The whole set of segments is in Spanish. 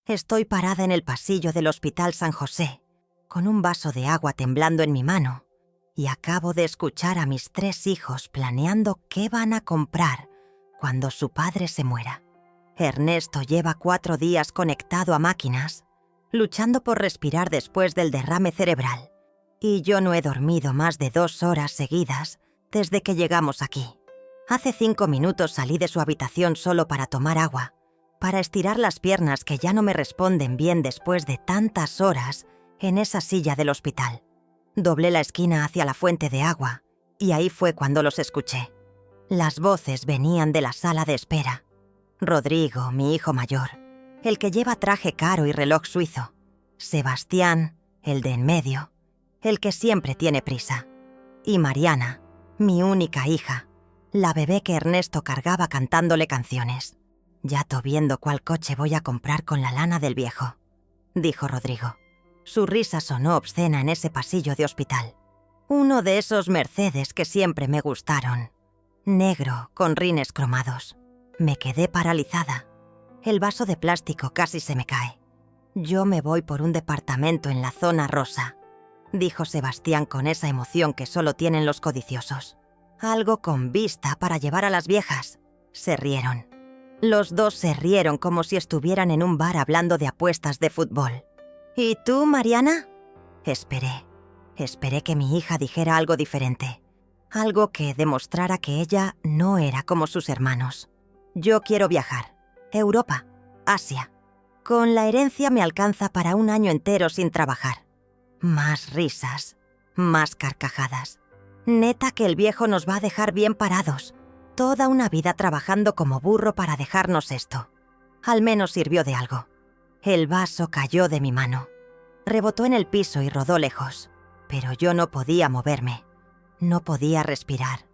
Estoy parada en el pasillo del Hospital San José, con un vaso de agua temblando en mi mano, y acabo de escuchar a mis 3 hijos planeando qué van a comprar cuando su padre se muera. Ernesto lleva 4 días conectado a máquinas, luchando por respirar después del derrame cerebral, y yo no he dormido más de 2 horas seguidas desde que llegamos aquí. Hace 5 minutos salí de su habitación solo para tomar agua, para estirar las piernas que ya no me responden bien después de tantas horas en esa silla del hospital. Doblé la esquina hacia la fuente de agua y ahí fue cuando los escuché. Las voces venían de la sala de espera. Rodrigo, mi hijo mayor, el que lleva traje caro y reloj suizo. Sebastián, el de en medio, el que siempre tiene prisa. Y Mariana, mi única hija, la bebé que Ernesto cargaba cantándole canciones. «Ya to viendo cuál coche voy a comprar con la lana del viejo», dijo Rodrigo. Su risa sonó obscena en ese pasillo de hospital. Uno de esos Mercedes que siempre me gustaron. Negro, con rines cromados. Me quedé paralizada. El vaso de plástico casi se me cae. «Yo me voy por un departamento en la zona rosa», dijo Sebastián con esa emoción que solo tienen los codiciosos. «Algo con vista para llevar a las viejas». Se rieron. Los dos se rieron como si estuvieran en un bar hablando de apuestas de fútbol. «¿Y tú, Mariana?» Esperé que mi hija dijera algo diferente. Algo que demostrara que ella no era como sus hermanos. «Yo quiero viajar. Europa, Asia. Con la herencia me alcanza para un año entero sin trabajar». Más risas, más carcajadas. Neta que el viejo nos va a dejar bien parados. Toda una vida trabajando como burro para dejarnos esto. Al menos sirvió de algo. El vaso cayó de mi mano. Rebotó en el piso y rodó lejos. Pero yo no podía moverme. No podía respirar.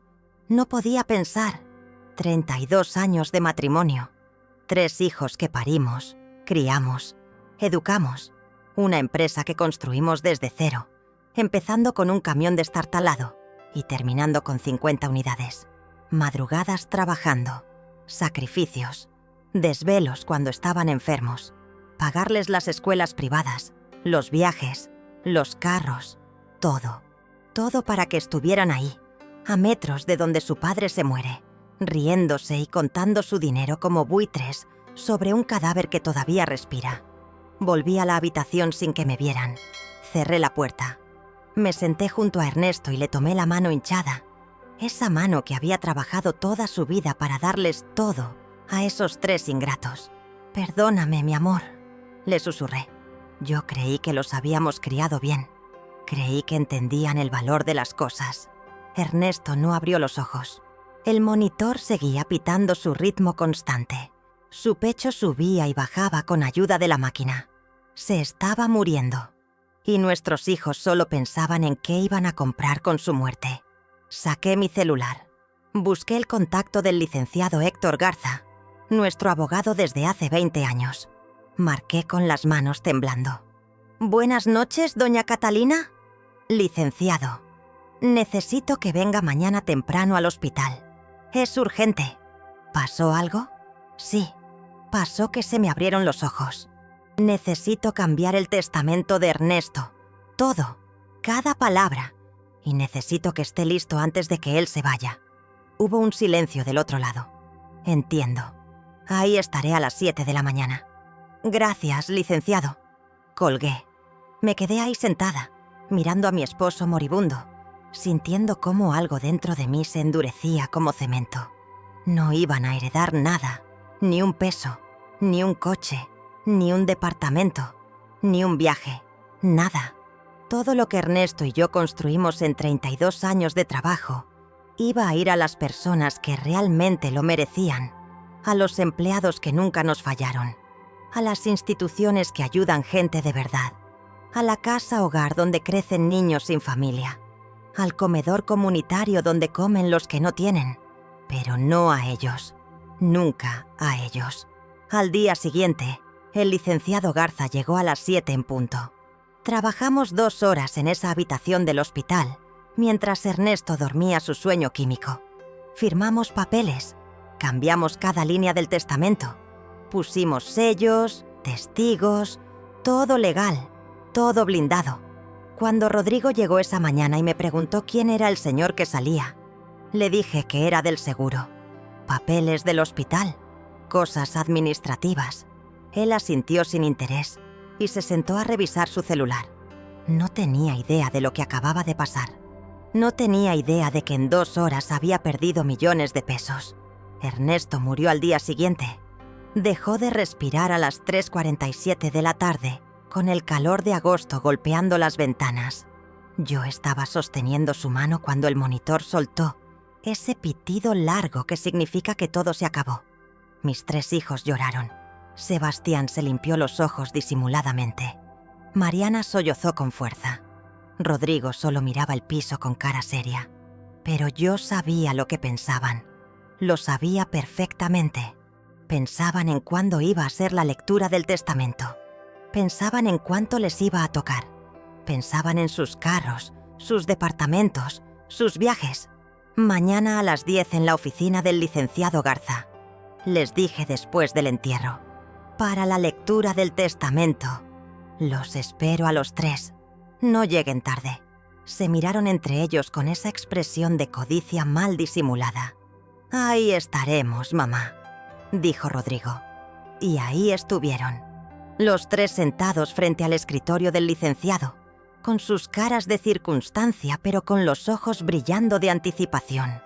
No podía pensar. 32 años de matrimonio. 3 hijos que parimos, criamos, educamos. Una empresa que construimos desde cero, empezando con un camión destartalado y terminando con 50 unidades. Madrugadas trabajando, sacrificios, desvelos cuando estaban enfermos, pagarles las escuelas privadas, los viajes, los carros, todo. Todo para que estuvieran ahí, a metros de donde su padre se muere, riéndose y contando su dinero como buitres sobre un cadáver que todavía respira. Volví a la habitación sin que me vieran. Cerré la puerta. Me senté junto a Ernesto y le tomé la mano hinchada. Esa mano que había trabajado toda su vida para darles todo a esos 3 ingratos. «Perdóname, mi amor», le susurré. Yo creí que los habíamos criado bien. Creí que entendían el valor de las cosas. Ernesto no abrió los ojos. El monitor seguía pitando su ritmo constante. Su pecho subía y bajaba con ayuda de la máquina. Se estaba muriendo. Y nuestros hijos solo pensaban en qué iban a comprar con su muerte. Saqué mi celular. Busqué el contacto del licenciado Héctor Garza, nuestro abogado desde hace 20 años. Marqué con las manos temblando. «Buenas noches, doña Catalina». «Licenciado, necesito que venga mañana temprano al hospital. Es urgente». «¿Pasó algo?» «Sí, pasó que se me abrieron los ojos. Necesito cambiar el testamento de Ernesto. Todo, cada palabra. Y necesito que esté listo antes de que él se vaya». Hubo un silencio del otro lado. «Entiendo. Ahí estaré a las 7 de la mañana». «Gracias, licenciado». Colgué. Me quedé ahí sentada, mirando a mi esposo moribundo, sintiendo cómo algo dentro de mí se endurecía como cemento. No iban a heredar nada, ni un peso, ni un coche, ni un departamento, ni un viaje, nada. Todo lo que Ernesto y yo construimos en 32 años de trabajo iba a ir a las personas que realmente lo merecían, a los empleados que nunca nos fallaron, a las instituciones que ayudan gente de verdad, a la casa hogar donde crecen niños sin familia, al comedor comunitario donde comen los que no tienen, pero no a ellos, nunca a ellos. Al día siguiente, el licenciado Garza llegó a las 7 en punto. Trabajamos 2 horas en esa habitación del hospital, mientras Ernesto dormía su sueño químico. Firmamos papeles, cambiamos cada línea del testamento, pusimos sellos, testigos, todo legal, todo blindado. Cuando Rodrigo llegó esa mañana y me preguntó quién era el señor que salía, le dije que era del seguro. Papeles del hospital, cosas administrativas. Él asintió sin interés y se sentó a revisar su celular. No tenía idea de lo que acababa de pasar. No tenía idea de que en 2 horas había perdido millones de pesos. Ernesto murió al día siguiente. Dejó de respirar a las 3:47 de la tarde, con el calor de agosto golpeando las ventanas. Yo estaba sosteniendo su mano cuando el monitor soltó ese pitido largo que significa que todo se acabó. Mis 3 hijos lloraron. Sebastián se limpió los ojos disimuladamente. Mariana sollozó con fuerza. Rodrigo solo miraba el piso con cara seria. Pero yo sabía lo que pensaban. Lo sabía perfectamente. Pensaban en cuándo iba a ser la lectura del testamento. Pensaban en cuánto les iba a tocar. Pensaban en sus carros, sus departamentos, sus viajes. Mañana a las 10 en la oficina del licenciado Garza. Les dije después del entierro. Para la lectura del testamento. Los espero a los 3. No lleguen tarde. Se miraron entre ellos con esa expresión de codicia mal disimulada. Ahí estaremos, mamá, dijo Rodrigo. Y ahí estuvieron. Los 3 sentados frente al escritorio del licenciado, con sus caras de circunstancia pero con los ojos brillando de anticipación,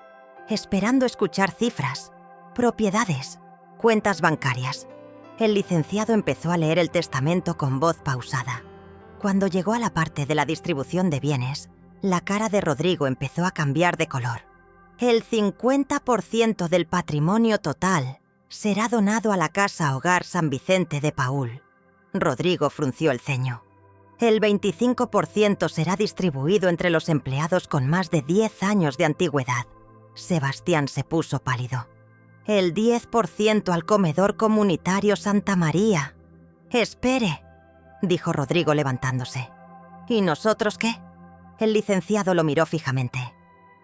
esperando escuchar cifras, propiedades, cuentas bancarias. El licenciado empezó a leer el testamento con voz pausada. Cuando llegó a la parte de la distribución de bienes, la cara de Rodrigo empezó a cambiar de color. El 50% del patrimonio total será donado a la Casa Hogar San Vicente de Paúl. Rodrigo frunció el ceño. El 25% será distribuido entre los empleados con más de 10 años de antigüedad. Sebastián se puso pálido. El 10% al comedor comunitario Santa María. Espere, dijo Rodrigo levantándose. ¿Y nosotros qué? El licenciado lo miró fijamente.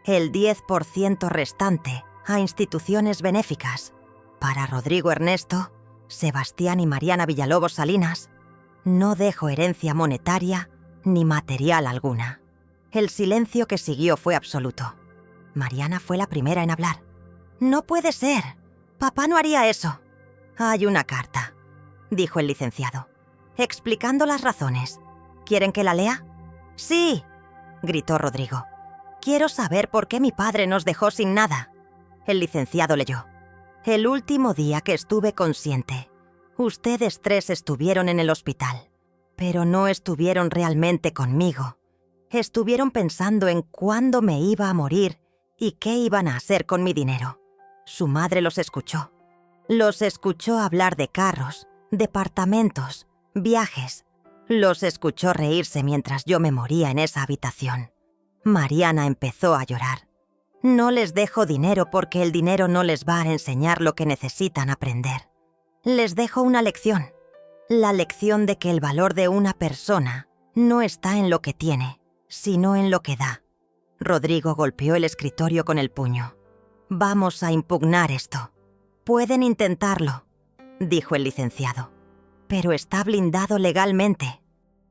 El 10% restante a instituciones benéficas. Para Rodrigo Ernesto, Sebastián y Mariana Villalobos Salinas, no dejo herencia monetaria ni material alguna. El silencio que siguió fue absoluto. Mariana fue la primera en hablar. «No puede ser. Papá no haría eso». «Hay una carta», dijo el licenciado, explicando las razones. ¿Quieren que la lea?» «Sí», gritó Rodrigo. «Quiero saber por qué mi padre nos dejó sin nada». El licenciado leyó. «El último día que estuve consciente, ustedes 3 estuvieron en el hospital, pero no estuvieron realmente conmigo. Estuvieron pensando en cuándo me iba a morir y qué iban a hacer con mi dinero. Su madre los escuchó. Los escuchó hablar de carros, departamentos, viajes. Los escuchó reírse mientras yo me moría en esa habitación. Mariana empezó a llorar. No les dejo dinero porque el dinero no les va a enseñar lo que necesitan aprender. Les dejo una lección. La lección de que el valor de una persona no está en lo que tiene, sino en lo que da». Rodrigo golpeó el escritorio con el puño. «Vamos a impugnar esto». «Pueden intentarlo», dijo el licenciado. «Pero está blindado legalmente.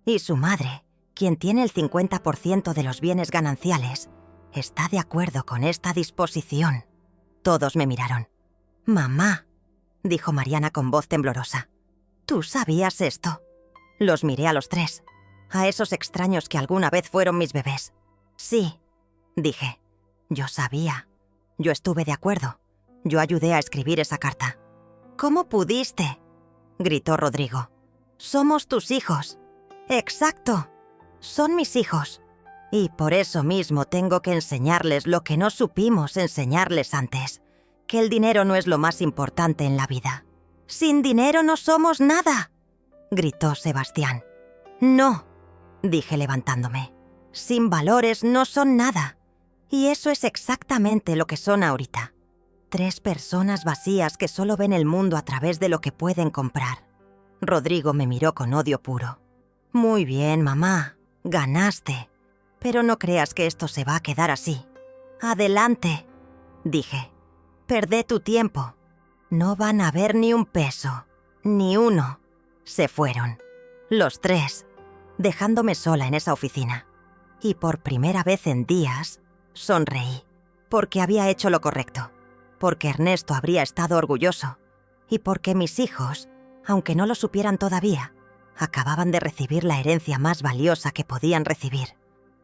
Y su madre, quien tiene el 50% de los bienes gananciales, está de acuerdo con esta disposición». Todos me miraron. «Mamá», dijo Mariana con voz temblorosa. «¿Tú sabías esto?» Los miré a los 3, a esos extraños que alguna vez fueron mis bebés. «Sí», dije. «Yo sabía. Yo estuve de acuerdo. Yo ayudé a escribir esa carta». «¿Cómo pudiste?», gritó Rodrigo. «Somos tus hijos». «Exacto. Son mis hijos. Y por eso mismo tengo que enseñarles lo que no supimos enseñarles antes. Que el dinero no es lo más importante en la vida». «Sin dinero no somos nada», gritó Sebastián. «No», dije levantándome. «Sin valores no son nada. Y eso es exactamente lo que son ahorita. 3 personas vacías que solo ven el mundo a través de lo que pueden comprar». Rodrigo me miró con odio puro. «Muy bien, mamá. Ganaste. Pero no creas que esto se va a quedar así. Adelante», dije. «Perdé tu tiempo. No van a ver ni un peso. Ni uno. Se fueron, los tres, dejándome sola en esa oficina. Y por primera vez en días, sonreí, porque había hecho lo correcto, porque Ernesto habría estado orgulloso, y porque mis hijos, aunque no lo supieran todavía, acababan de recibir la herencia más valiosa que podían recibir.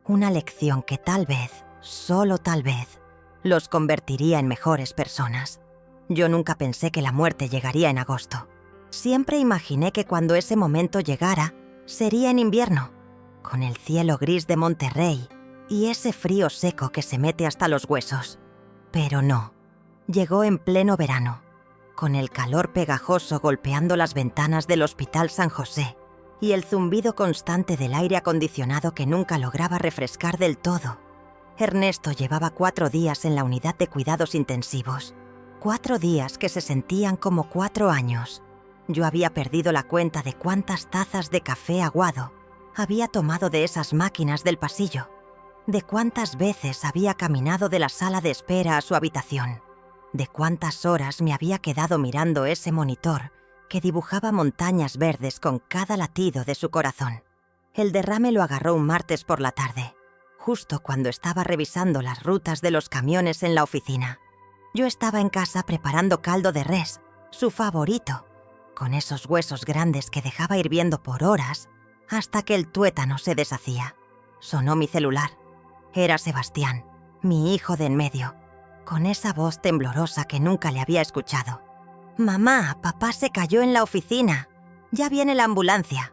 Una lección que tal vez, solo tal vez, los convertiría en mejores personas. Yo nunca pensé que la muerte llegaría en agosto. Siempre imaginé que cuando ese momento llegara, sería en invierno, con el cielo gris de Monterrey y ese frío seco que se mete hasta los huesos. Pero no, llegó en pleno verano, con el calor pegajoso golpeando las ventanas del Hospital San José y el zumbido constante del aire acondicionado que nunca lograba refrescar del todo. Ernesto llevaba 4 días en la unidad de cuidados intensivos. 4 días que se sentían como 4 años. Yo había perdido la cuenta de cuántas tazas de café aguado había tomado de esas máquinas del pasillo, de cuántas veces había caminado de la sala de espera a su habitación, de cuántas horas me había quedado mirando ese monitor que dibujaba montañas verdes con cada latido de su corazón. El derrame lo agarró un martes por la tarde, justo cuando estaba revisando las rutas de los camiones en la oficina. Yo estaba en casa preparando caldo de res, su favorito, con esos huesos grandes que dejaba hirviendo por horas hasta que el tuétano se deshacía. Sonó mi celular. Era Sebastián, mi hijo de en medio, con esa voz temblorosa que nunca le había escuchado. «Mamá, papá se cayó en la oficina. Ya viene la ambulancia».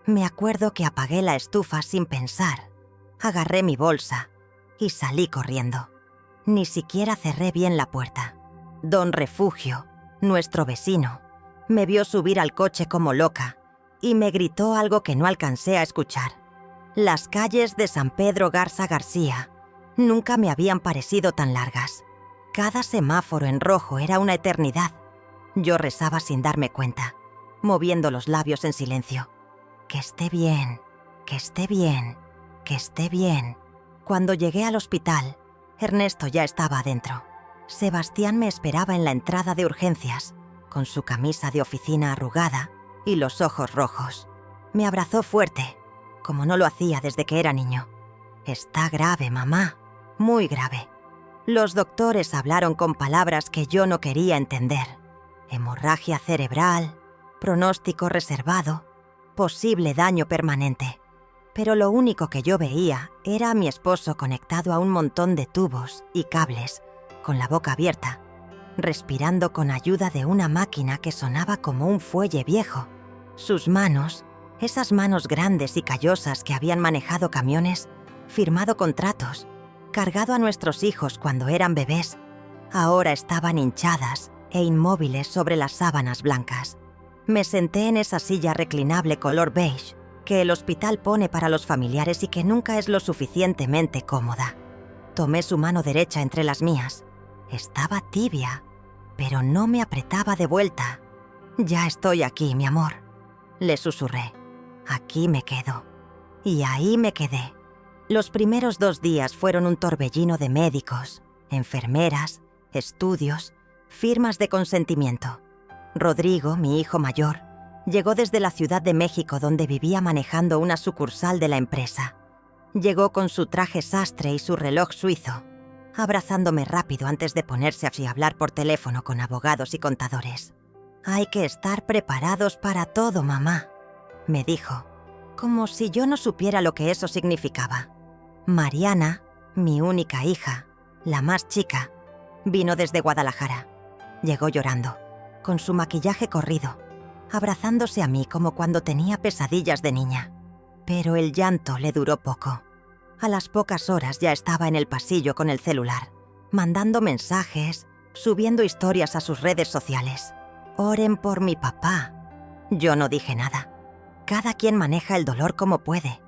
Me acuerdo que apagué la estufa sin pensar. Agarré mi bolsa y salí corriendo. Ni siquiera cerré bien la puerta. Don Refugio, nuestro vecino, me vio subir al coche como loca y me gritó algo que no alcancé a escuchar. Las calles de San Pedro Garza García nunca me habían parecido tan largas. Cada semáforo en rojo era una eternidad. Yo rezaba sin darme cuenta, moviendo los labios en silencio. Que esté bien, que esté bien, que esté bien. Cuando llegué al hospital, Ernesto ya estaba adentro. Sebastián me esperaba en la entrada de urgencias, con su camisa de oficina arrugada y los ojos rojos. Me abrazó fuerte, como no lo hacía desde que era niño. «Está grave, mamá, muy grave». Los doctores hablaron con palabras que yo no quería entender. Hemorragia cerebral, pronóstico reservado, posible daño permanente. Pero lo único que yo veía era a mi esposo conectado a un montón de tubos y cables, con la boca abierta, respirando con ayuda de una máquina que sonaba como un fuelle viejo. Sus manos, esas manos grandes y callosas que habían manejado camiones, firmado contratos, cargado a nuestros hijos cuando eran bebés, ahora estaban hinchadas e inmóviles sobre las sábanas blancas. Me senté en esa silla reclinable color beige que el hospital pone para los familiares y que nunca es lo suficientemente cómoda. Tomé su mano derecha entre las mías. Estaba tibia, pero no me apretaba de vuelta. «Ya estoy aquí, mi amor», le susurré. «Aquí me quedo». Y ahí me quedé. Los primeros 2 días fueron un torbellino de médicos, enfermeras, estudios, firmas de consentimiento. Rodrigo, mi hijo mayor, llegó desde la Ciudad de México, donde vivía manejando una sucursal de la empresa. Llegó con su traje sastre y su reloj suizo, abrazándome rápido antes de ponerse a hablar por teléfono con abogados y contadores. «Hay que estar preparados para todo, mamá», me dijo, como si yo no supiera lo que eso significaba. Mariana, mi única hija, la más chica, vino desde Guadalajara. Llegó llorando, con su maquillaje corrido, abrazándose a mí como cuando tenía pesadillas de niña. Pero el llanto le duró poco. A las pocas horas ya estaba en el pasillo con el celular, mandando mensajes, subiendo historias a sus redes sociales. «Oren por mi papá». Yo no dije nada. «Cada quien maneja el dolor como puede»,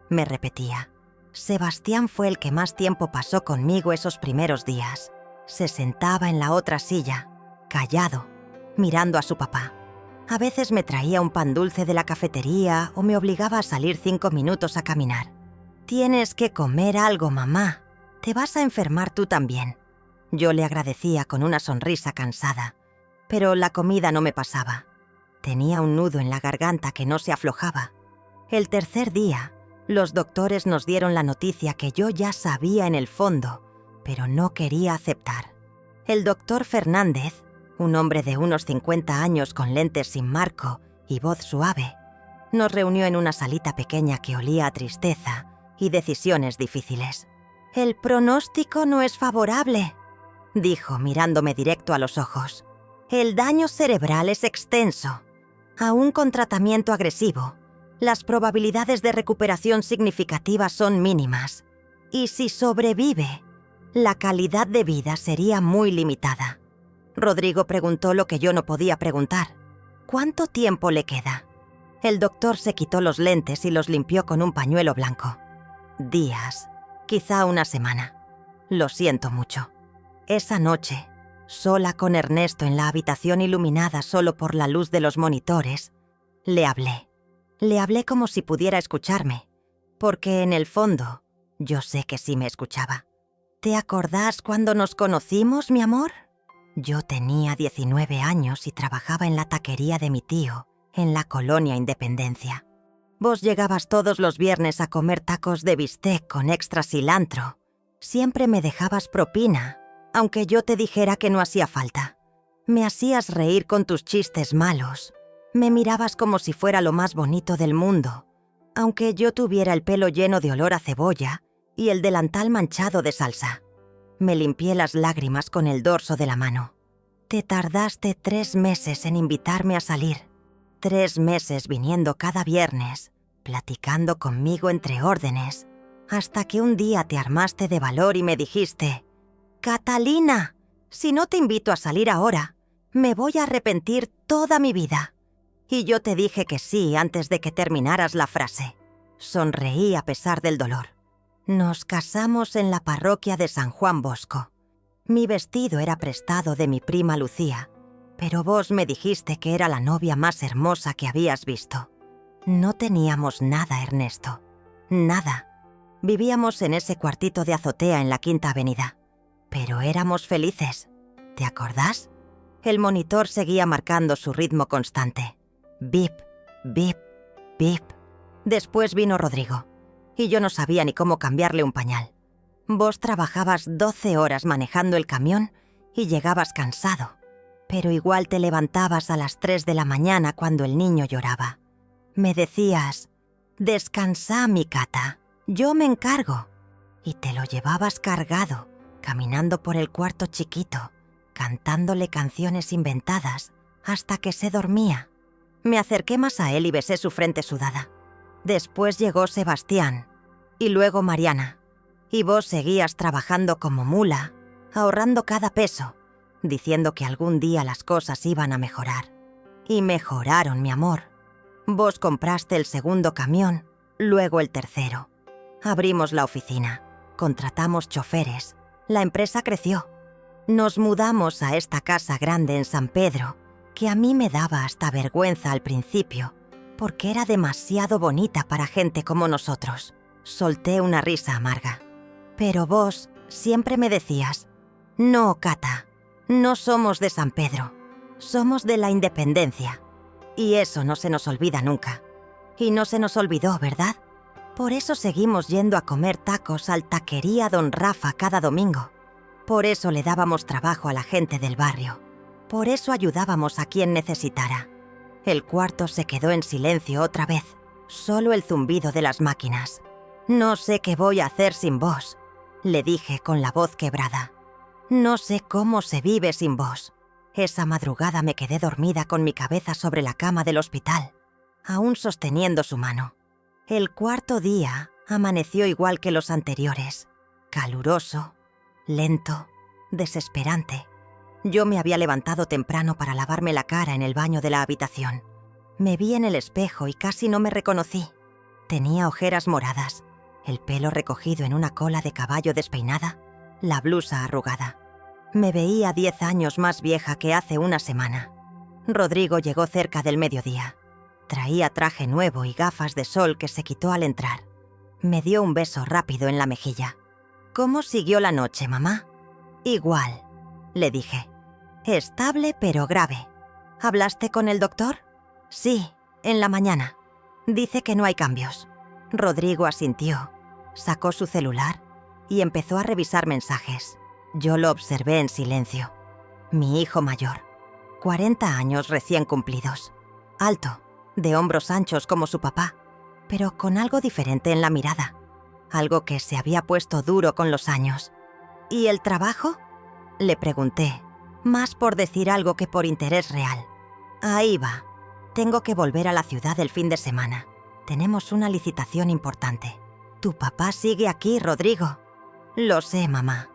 me repetía. Sebastián fue el que más tiempo pasó conmigo esos primeros días. Se sentaba en la otra silla, callado, mirando a su papá. A veces me traía un pan dulce de la cafetería o me obligaba a salir 5 minutos a caminar. «Tienes que comer algo, mamá. Te vas a enfermar tú también». Yo le agradecía con una sonrisa cansada, pero la comida no me pasaba. Tenía un nudo en la garganta que no se aflojaba. El tercer día, los doctores nos dieron la noticia que yo ya sabía en el fondo, pero no quería aceptar. El doctor Fernández, un hombre de unos 50 años con lentes sin marco y voz suave, nos reunió en una salita pequeña que olía a tristeza y decisiones difíciles. «El pronóstico no es favorable», dijo mirándome directo a los ojos. «El daño cerebral es extenso. Aún con tratamiento agresivo, las probabilidades de recuperación significativa son mínimas. Y si sobrevive, la calidad de vida sería muy limitada». Rodrigo preguntó lo que yo no podía preguntar. «¿Cuánto tiempo le queda?». El doctor se quitó los lentes y los limpió con un pañuelo blanco. «Días, quizá una semana. Lo siento mucho». Esa noche, sola con Ernesto en la habitación iluminada solo por la luz de los monitores, le hablé. Le hablé como si pudiera escucharme, porque en el fondo yo sé que sí me escuchaba. «¿Te acordás cuando nos conocimos, mi amor?». Yo tenía 19 años y trabajaba en la taquería de mi tío, en la colonia Independencia. Vos llegabas todos los viernes a comer tacos de bistec con extra cilantro. Siempre me dejabas propina, aunque yo te dijera que no hacía falta. Me hacías reír con tus chistes malos. Me mirabas como si fuera lo más bonito del mundo, aunque yo tuviera el pelo lleno de olor a cebolla y el delantal manchado de salsa. Me limpié las lágrimas con el dorso de la mano. Te tardaste 3 meses en invitarme a salir. 3 meses viniendo cada viernes, platicando conmigo entre órdenes, hasta que un día te armaste de valor y me dijiste: «Catalina, si no te invito a salir ahora, me voy a arrepentir toda mi vida». Y yo te dije que sí antes de que terminaras la frase. Sonreí a pesar del dolor. Nos casamos en la parroquia de San Juan Bosco. Mi vestido era prestado de mi prima Lucía, pero vos me dijiste que era la novia más hermosa que habías visto. No teníamos nada, Ernesto. Nada. Vivíamos en ese cuartito de azotea en la Quinta Avenida. Pero éramos felices. ¿Te acordás? El monitor seguía marcando su ritmo constante. Bip, bip, bip. Después vino Rodrigo, y yo no sabía ni cómo cambiarle un pañal. Vos trabajabas 12 horas manejando el camión y llegabas cansado, pero igual te levantabas a las 3 de la mañana cuando el niño lloraba. Me decías: «Descansá, mi Cata, yo me encargo». Y te lo llevabas cargado, caminando por el cuarto chiquito, cantándole canciones inventadas hasta que se dormía. Me acerqué más a él y besé su frente sudada. Después llegó Sebastián, y luego Mariana, y vos seguías trabajando como mula, ahorrando cada peso, diciendo que algún día las cosas iban a mejorar. Y mejoraron, mi amor. Vos compraste el segundo camión, luego el tercero. Abrimos la oficina, contratamos choferes, la empresa creció. Nos mudamos a esta casa grande en San Pedro, que a mí me daba hasta vergüenza al principio, porque era demasiado bonita para gente como nosotros. Solté una risa amarga. Pero vos siempre me decías: «No, Cata, no somos de San Pedro, somos de la Independencia». Y eso no se nos olvida nunca. Y no se nos olvidó, ¿verdad? Por eso seguimos yendo a comer tacos al Taquería Don Rafa cada domingo. Por eso le dábamos trabajo a la gente del barrio. Por eso ayudábamos a quien necesitara. El cuarto se quedó en silencio otra vez, solo el zumbido de las máquinas. «No sé qué voy a hacer sin vos», le dije con la voz quebrada. «No sé cómo se vive sin vos». Esa madrugada me quedé dormida con mi cabeza sobre la cama del hospital, aún sosteniendo su mano. El cuarto día amaneció igual que los anteriores, caluroso, lento, desesperante. Yo me había levantado temprano para lavarme la cara en el baño de la habitación. Me vi en el espejo y casi no me reconocí. Tenía ojeras moradas, el pelo recogido en una cola de caballo despeinada, la blusa arrugada. Me veía 10 años más vieja que hace una semana. Rodrigo llegó cerca del mediodía. Traía traje nuevo y gafas de sol que se quitó al entrar. Me dio un beso rápido en la mejilla. «¿Cómo siguió la noche, mamá?» «Igual», le dije. «Estable pero grave. ¿Hablaste con el doctor?» Sí, en la mañana. Dice que no hay cambios. Rodrigo asintió, sacó su celular y empezó a revisar mensajes. Yo lo observé en silencio. Mi hijo mayor, 40 años recién cumplidos. Alto, de hombros anchos como su papá, pero con algo diferente en la mirada. Algo que se había puesto duro con los años. ¿Y el trabajo?, le pregunté, más por decir algo que por interés real. Ahí va. Tengo que volver a la ciudad el fin de semana. Tenemos una licitación importante. Tu papá sigue aquí, Rodrigo. Lo sé, mamá,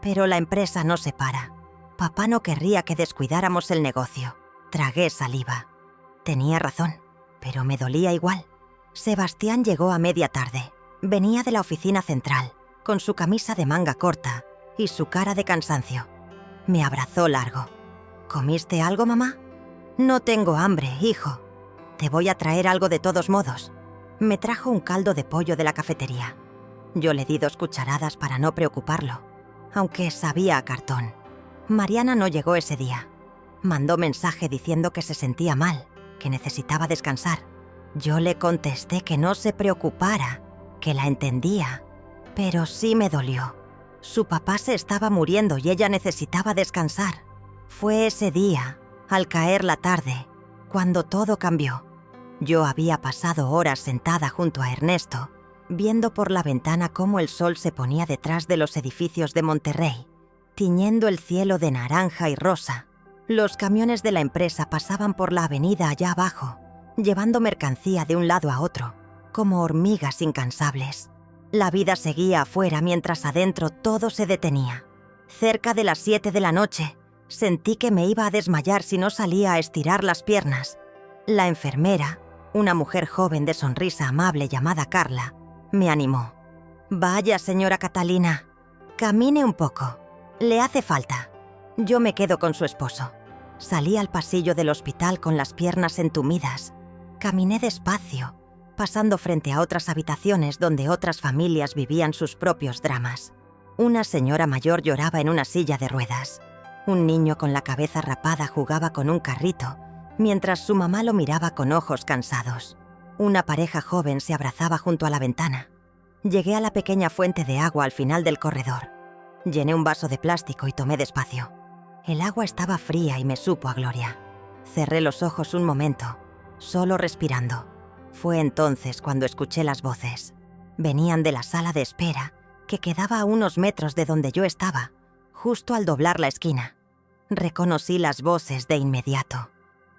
pero la empresa no se para. Papá no querría que descuidáramos el negocio. Tragué saliva. Tenía razón, pero me dolía igual. Sebastián llegó a media tarde. Venía de la oficina central, con su camisa de manga corta y su cara de cansancio. Me abrazó largo. ¿Comiste algo, mamá? No tengo hambre, hijo. Te voy a traer algo de todos modos. Me trajo un caldo de pollo de la cafetería. Yo le di 2 cucharadas para no preocuparlo, aunque sabía a cartón. Mariana no llegó ese día. Mandó mensaje diciendo que se sentía mal, que necesitaba descansar. Yo le contesté que no se preocupara, que la entendía, pero sí me dolió. Su papá se estaba muriendo y ella necesitaba descansar. Fue ese día, al caer la tarde, cuando todo cambió. Yo había pasado horas sentada junto a Ernesto, viendo por la ventana cómo el sol se ponía detrás de los edificios de Monterrey, tiñendo el cielo de naranja y rosa. Los camiones de la empresa pasaban por la avenida allá abajo, llevando mercancía de un lado a otro, como hormigas incansables. La vida seguía afuera mientras adentro todo se detenía. Cerca de las 7 de la noche, sentí que me iba a desmayar si no salía a estirar las piernas. La enfermera, una mujer joven de sonrisa amable llamada Carla, me animó. «Vaya, señora Catalina, camine un poco. Le hace falta. Yo me quedo con su esposo». Salí al pasillo del hospital con las piernas entumidas. Caminé despacio, pasando frente a otras habitaciones donde otras familias vivían sus propios dramas. Una señora mayor lloraba en una silla de ruedas. Un niño con la cabeza rapada jugaba con un carrito, mientras su mamá lo miraba con ojos cansados. Una pareja joven se abrazaba junto a la ventana. Llegué a la pequeña fuente de agua al final del corredor. Llené un vaso de plástico y tomé despacio. El agua estaba fría y me supo a gloria. Cerré los ojos un momento, solo respirando. Fue entonces cuando escuché las voces. Venían de la sala de espera, que quedaba a unos metros de donde yo estaba, justo al doblar la esquina. Reconocí las voces de inmediato.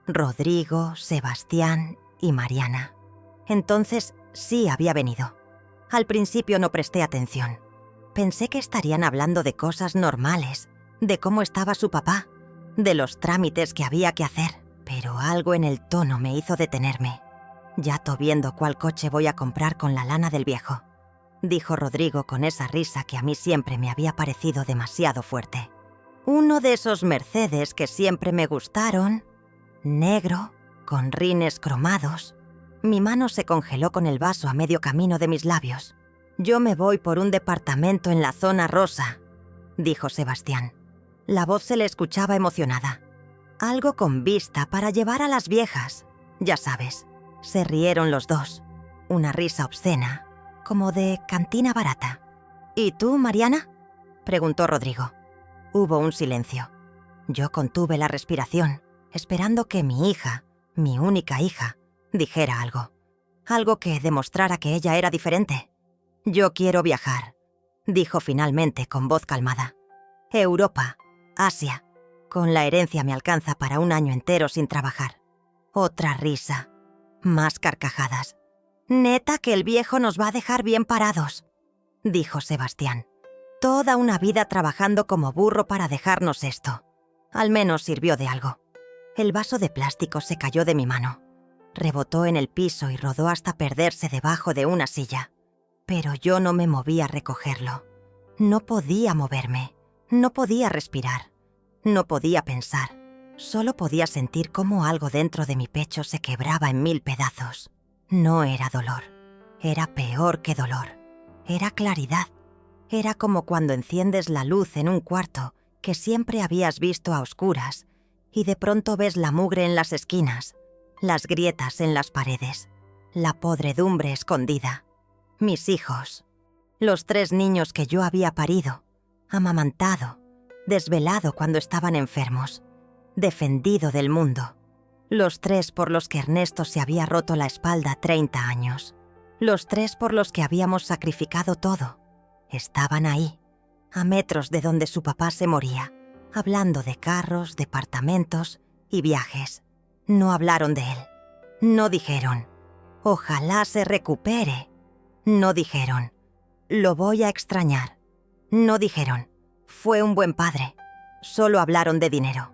Rodrigo, Sebastián y Mariana. Entonces sí había venido. Al principio no presté atención. Pensé que estarían hablando de cosas normales, de cómo estaba su papá, de los trámites que había que hacer, pero algo en el tono me hizo detenerme. «Yato viendo cuál coche voy a comprar con la lana del viejo», dijo Rodrigo con esa risa que a mí siempre me había parecido demasiado fuerte. «Uno de esos Mercedes que siempre me gustaron, negro, con rines cromados». Mi mano se congeló con el vaso a medio camino de mis labios. «Yo me voy por un departamento en la zona rosa», dijo Sebastián. La voz se le escuchaba emocionada. «Algo con vista para llevar a las viejas, ya sabes». Se rieron los dos. Una risa obscena, como de cantina barata. «¿Y tú, Mariana?», preguntó Rodrigo. Hubo un silencio. Yo contuve la respiración, esperando que mi hija, mi única hija, dijera algo. Algo que demostrara que ella era diferente. «Yo quiero viajar», dijo finalmente con voz calmada. «Europa, Asia. Con la herencia me alcanza para un año entero sin trabajar». Otra risa. Más carcajadas. «Neta que el viejo nos va a dejar bien parados», dijo Sebastián. «Toda una vida trabajando como burro para dejarnos esto. Al menos sirvió de algo». El vaso de plástico se cayó de mi mano. Rebotó en el piso y rodó hasta perderse debajo de una silla. Pero yo no me moví a recogerlo. No podía moverme. No podía respirar. No podía pensar. Solo podía sentir cómo algo dentro de mi pecho se quebraba en 1000 pedazos. No era dolor. Era peor que dolor. Era claridad. Era como cuando enciendes la luz en un cuarto que siempre habías visto a oscuras y de pronto ves la mugre en las esquinas. las grietas en las paredes, la podredumbre escondida, mis hijos, los 3 niños que yo había parido, amamantado, desvelado cuando estaban enfermos, defendido del mundo, los 3 por los que Ernesto se había roto la espalda 30 años, los 3 por los que habíamos sacrificado todo, estaban ahí, a metros de donde su papá se moría, hablando de carros, departamentos y viajes. No hablaron de él. No dijeron, ojalá se recupere. No dijeron, lo voy a extrañar. No dijeron, fue un buen padre. Solo hablaron de dinero.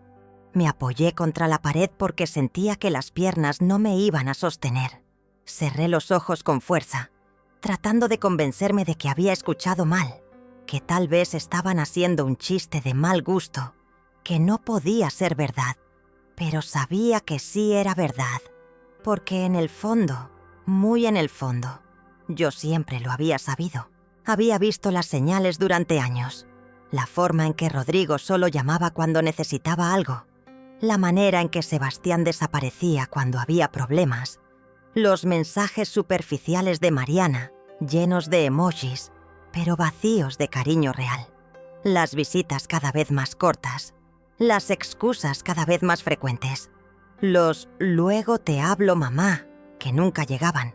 Me apoyé contra la pared porque sentía que las piernas no me iban a sostener. Cerré los ojos con fuerza, tratando de convencerme de que había escuchado mal, que tal vez estaban haciendo un chiste de mal gusto, que no podía ser verdad, pero sabía que sí era verdad, porque en el fondo, muy en el fondo, yo siempre lo había sabido. Había visto las señales durante años, la forma en que Rodrigo solo llamaba cuando necesitaba algo, la manera en que Sebastián desaparecía cuando había problemas, los mensajes superficiales de Mariana, llenos de emojis, pero vacíos de cariño real, las visitas cada vez más cortas, las excusas cada vez más frecuentes, los «luego te hablo, mamá», que nunca llegaban.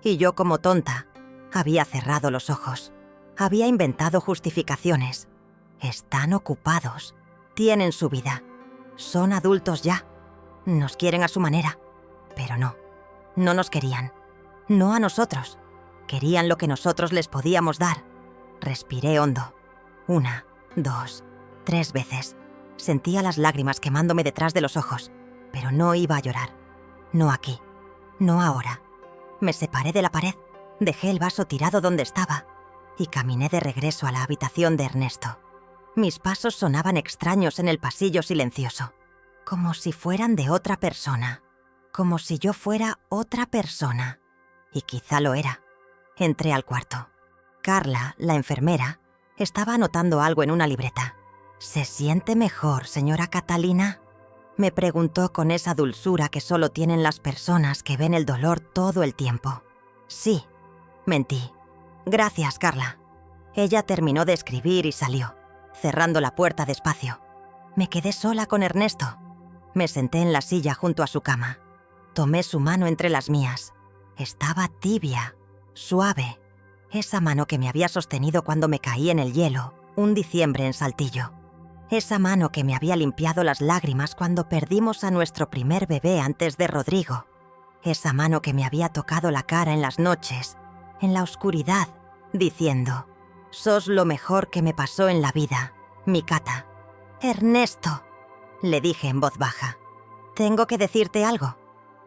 Y yo, como tonta, había cerrado los ojos. Había inventado justificaciones. Están ocupados. Tienen su vida. Son adultos ya. Nos quieren a su manera. Pero no. No nos querían. No a nosotros. Querían lo que nosotros les podíamos dar. Respiré hondo. 1, 2, 3 veces. Sentía las lágrimas quemándome detrás de los ojos, pero no iba a llorar. No aquí. No ahora. Me separé de la pared, dejé el vaso tirado donde estaba y caminé de regreso a la habitación de Ernesto. Mis pasos sonaban extraños en el pasillo silencioso, como si fueran de otra persona, como si yo fuera otra persona. Y quizá lo era. Entré al cuarto. Carla, la enfermera, estaba anotando algo en una libreta. «¿Se siente mejor, señora Catalina?», me preguntó con esa dulzura que solo tienen las personas que ven el dolor todo el tiempo. «Sí», mentí. «Gracias, Carla». Ella terminó de escribir y salió, cerrando la puerta despacio. Me quedé sola con Ernesto. Me senté en la silla junto a su cama. Tomé su mano entre las mías. Estaba tibia, suave. Esa mano que me había sostenido cuando me caí en el hielo, un diciembre en Saltillo. Esa mano que me había limpiado las lágrimas cuando perdimos a nuestro primer bebé antes de Rodrigo. Esa mano que me había tocado la cara en las noches, en la oscuridad, diciendo: «Sos lo mejor que me pasó en la vida, mi Cata». «Ernesto», le dije en voz baja, «tengo que decirte algo».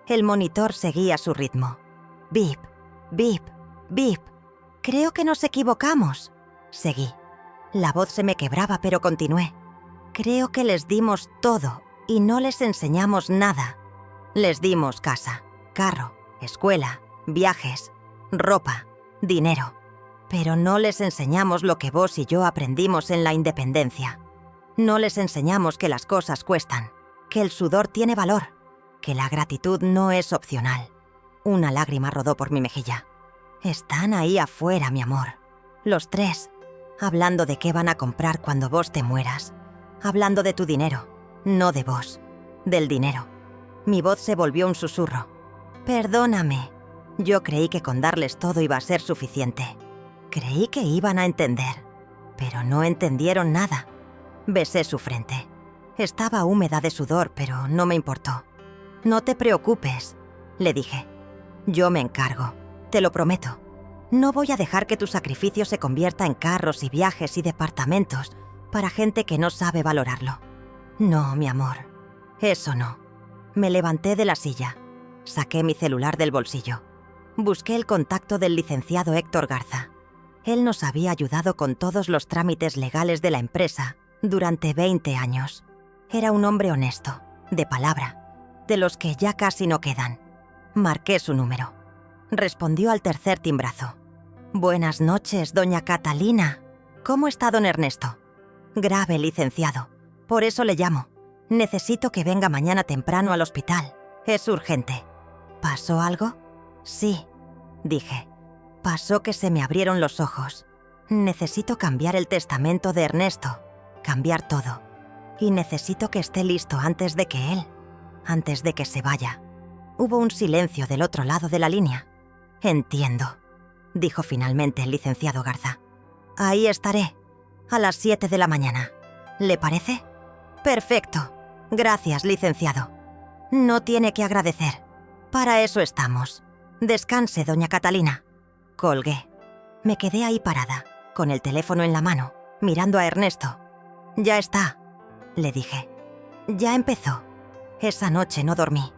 El monitor seguía su ritmo. Bip, bip, bip. «Creo que nos equivocamos». Seguí. La voz se me quebraba, pero continué. «Creo que les dimos todo y no les enseñamos nada. Les dimos casa, carro, escuela, viajes, ropa, dinero. Pero no les enseñamos lo que vos y yo aprendimos en la independencia. No les enseñamos que las cosas cuestan, que el sudor tiene valor, que la gratitud no es opcional». Una lágrima rodó por mi mejilla. «Están ahí afuera, mi amor. Los 3, hablando de qué van a comprar cuando vos te mueras. Hablando de tu dinero, no de vos, del dinero». Mi voz se volvió un susurro. «Perdóname. Yo creí que con darles todo iba a ser suficiente. Creí que iban a entender, pero no entendieron nada». Besé su frente. Estaba húmeda de sudor, pero no me importó. «No te preocupes», le dije. «Yo me encargo, te lo prometo. No voy a dejar que tu sacrificio se convierta en carros y viajes y departamentos para gente que no sabe valorarlo. No, mi amor, eso no». Me levanté de la silla. Saqué mi celular del bolsillo. Busqué el contacto del licenciado Héctor Garza. Él nos había ayudado con todos los trámites legales de la empresa durante 20 años. Era un hombre honesto, de palabra, de los que ya casi no quedan. Marqué su número. Respondió al tercer timbrazo. «Buenas noches, doña Catalina. ¿Cómo está don Ernesto?» «Grave, licenciado. Por eso le llamo. Necesito que venga mañana temprano al hospital. Es urgente. ¿Pasó algo? Sí, dije. Pasó que se me abrieron los ojos. Necesito cambiar el testamento de Ernesto. Cambiar todo. Y necesito que esté listo antes de que se vaya. Hubo un silencio del otro lado de la línea. Entiendo, dijo finalmente el licenciado Garza. Ahí estaré, a las 7 de la mañana. ¿Le parece? Perfecto. Gracias, licenciado. No tiene que agradecer. Para eso estamos. Descanse, doña Catalina. Colgué. Me quedé ahí parada, con el teléfono en la mano, mirando a Ernesto. Ya está, le dije. Ya empezó. Esa noche no dormí.